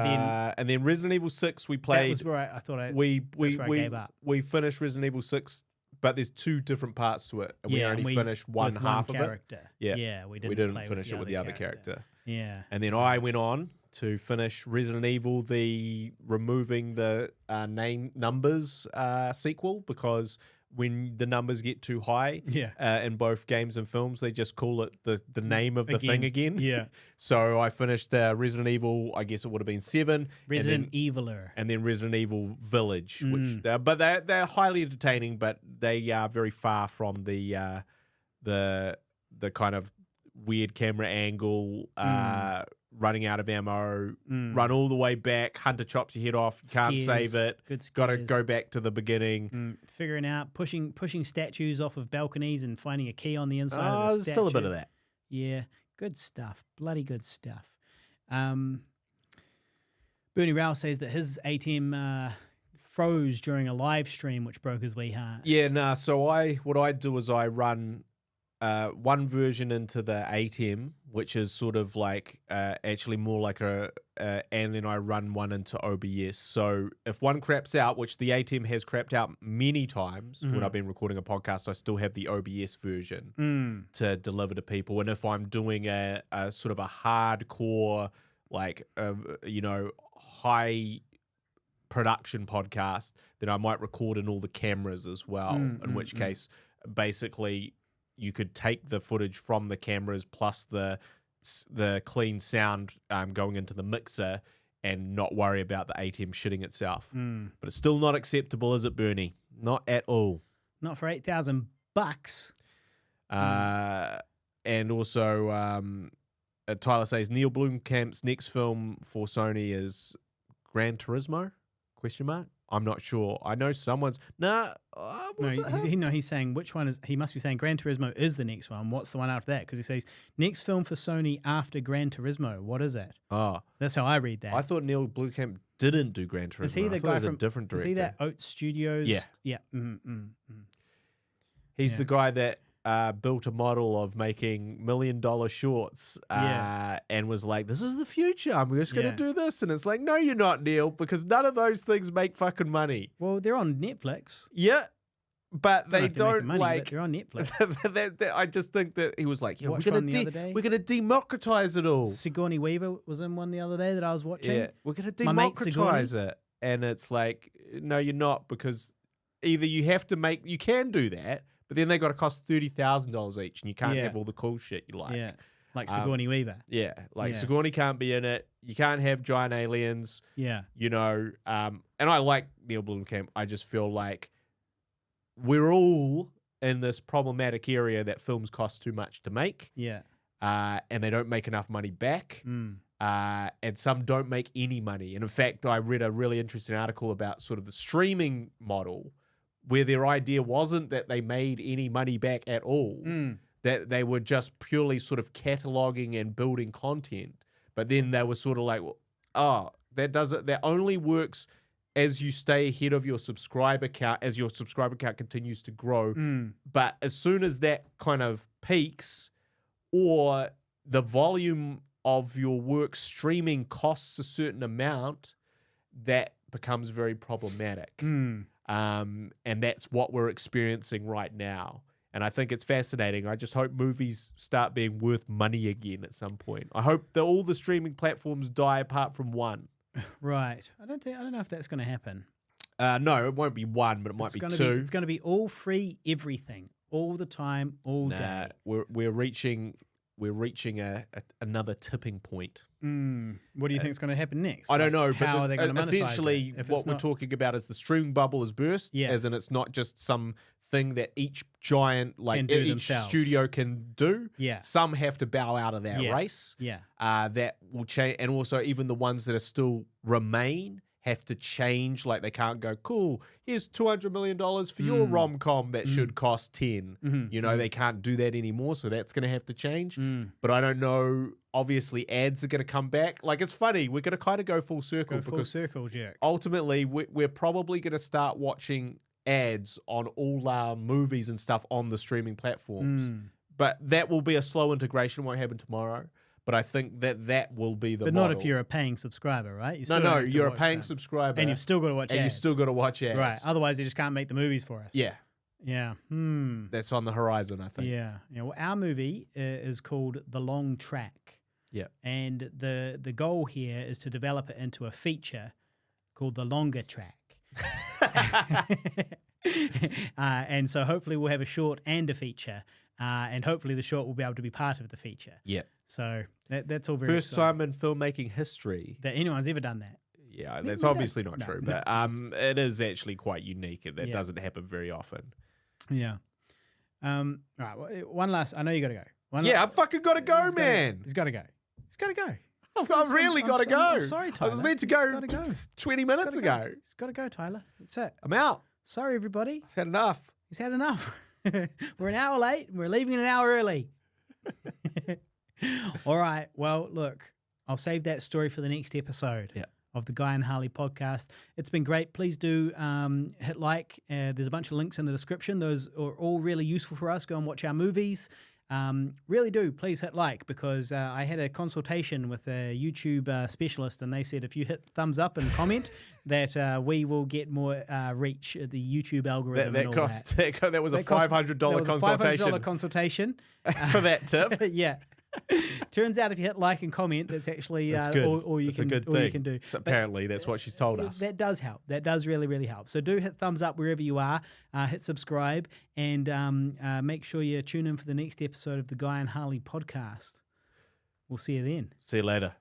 then Resident Evil 6 we played. That was where I thought we gave up. We finished Resident Evil 6, but there's 2 different parts to it, and we only finished one half of it. Yeah, we didn't finish it with the other character. Yeah. And then I went on to finish Resident Evil, the removing the numbers sequel, because when the numbers get too high in both games and films, they just call it the name of the thing again. Yeah. So I finished Resident Evil, I guess it would have been 7. Resident Eviler. And then Resident Evil Village, which but they're highly entertaining, but they are very far from the kind of weird camera angle, running out of ammo, run all the way back, hunter chops your head off, can't save it, got to go back to the beginning. Figuring out, pushing statues off of balconies and finding a key on the inside of the there's statue. Still a bit of that. Yeah, good stuff. Bloody good stuff. Bernie Rao says that his ATM froze during a live stream, which broke his wee heart. Yeah, nah, so what I do is I run one version into the ATM, which is sort of like actually more like and then I run one into OBS. So if one craps out, which the ATM has crapped out many times when I've been recording a podcast, I still have the OBS version to deliver to people. And if I'm doing a sort of a hardcore, like, high production podcast, then I might record in all the cameras as well, in which case, basically, you could take the footage from the cameras plus the clean sound going into the mixer and not worry about the ATM shitting itself. But it's still not acceptable, is it, Bernie? Not at all. Not for $8,000. And also, Tyler says Neil Blomkamp's next film for Sony is Gran Turismo? ? I'm not sure. I know someone's he's saying which one is. He must be saying Gran Turismo is the next one. What's the one after that? Because he says next film for Sony after Gran Turismo. What is it? Oh, that's how I read that. I thought Neil Blomkamp didn't do Gran Turismo. Is he the guy from a different director? Is he that Oat Studios? Yeah. He's the guy that built a model of making $1 million shorts and was like, this is the future. I'm just going to do this. And it's like, no, you're not, Neil, because none of those things make fucking money. Well, they're on Netflix. Yeah. But they don't money, like. But they're on Netflix. I just think that he was like, we're going to democratize it all. Sigourney Weaver was in one the other day that I was watching. Yeah, we're going to democratize it. And it's like, no, you're not, because either you can do that, but then they got to cost $30,000 each, and you can't have all the cool shit you like. Yeah, like Sigourney Weaver. Yeah, Sigourney can't be in it. You can't have giant aliens. Yeah, and I like Neil Blomkamp. I just feel like we're all in this problematic area that films cost too much to make. Yeah, and they don't make enough money back. And some don't make any money. And in fact, I read a really interesting article about sort of the streaming model, where their idea wasn't that they made any money back at all, that they were just purely sort of cataloging and building content. But then they were sort of like, that only works as you stay ahead of your subscriber count, as your subscriber count continues to grow. But as soon as that kind of peaks, or the volume of your work streaming costs a certain amount, that becomes very problematic. And that's what we're experiencing right now. And I think it's fascinating. I just hope movies start being worth money again at some point. I hope that all the streaming platforms die apart from one. Right. I don't know if that's going to happen. No, it won't be one, but it might be two. It's going to be all free everything. all the time, all day. We're reaching another tipping point. What do you think is going to happen next? I don't know, how but are they going to monetize essentially it if what it's we're not- talking about is the streaming bubble is burst, as in it's not just some thing that each giant, like Can do each themselves. studio can do. Yeah. Some have to bow out of that race. Yeah. That will change, and also even the ones that are still remain have to change. Like they can't go, cool, here's $200 million for your rom-com that should cost 10. You know, they can't do that anymore, so that's going to have to change. But I don't know. Obviously, ads are going to come back. Like, it's funny. We're going to kind of go full circle. Full circle, Jack. Ultimately, we're probably going to start watching ads on all our movies and stuff on the streaming platforms. But that will be a slow integration. Won't happen tomorrow. But I think that will be the But model. not if you're a paying subscriber, right? You No, have to you're a watch paying them. subscriber. And you've still got to watch ads. And you've still got to watch ads. Right. Otherwise, they just can't make the movies for us. Yeah. Yeah. That's on the horizon, I think. Yeah. Well, our movie is called The Long Track. Yeah. And the goal here is to develop it into a feature called The Longer Track. And so hopefully we'll have a short and a feature. And hopefully the short will be able to be part of the feature. Yeah. So that's all very First exciting. time in filmmaking history that anyone's ever done that. Yeah, that's obviously not true, no. but it is actually quite unique. That doesn't happen very often. Yeah. All right. Well, one last. I know you got to go. I've fucking got to go, man. He's got to go. He's got to go. I've really got to go. I'm sorry, Tyler. I was meant to go He's gotta go. 20 minutes ago. He's got to go, Tyler. That's it. I'm out. Sorry, everybody. I've had enough. He's had enough. We're an hour late. And we're leaving an hour early. All right. Well, look, I'll save that story for the next episode of the Guy and Harley podcast. It's been great. Please do hit like. There's a bunch of links in the description. Those are all really useful for us. Go and watch our movies. Really do. Please hit like, because I had a consultation with a YouTube specialist, and they said if you hit thumbs up and comment that we will get more reach at the YouTube algorithm. That was a $500 consultation. $500 consultation for that tip. Yeah. Turns out if you hit like and comment, that's actually all you can do. So apparently that's what she's told us. That does help. That does really, really help. So do hit thumbs up wherever you are. Hit subscribe, and make sure you tune in for the next episode of the Guy and Harley podcast. We'll see you then. See you later.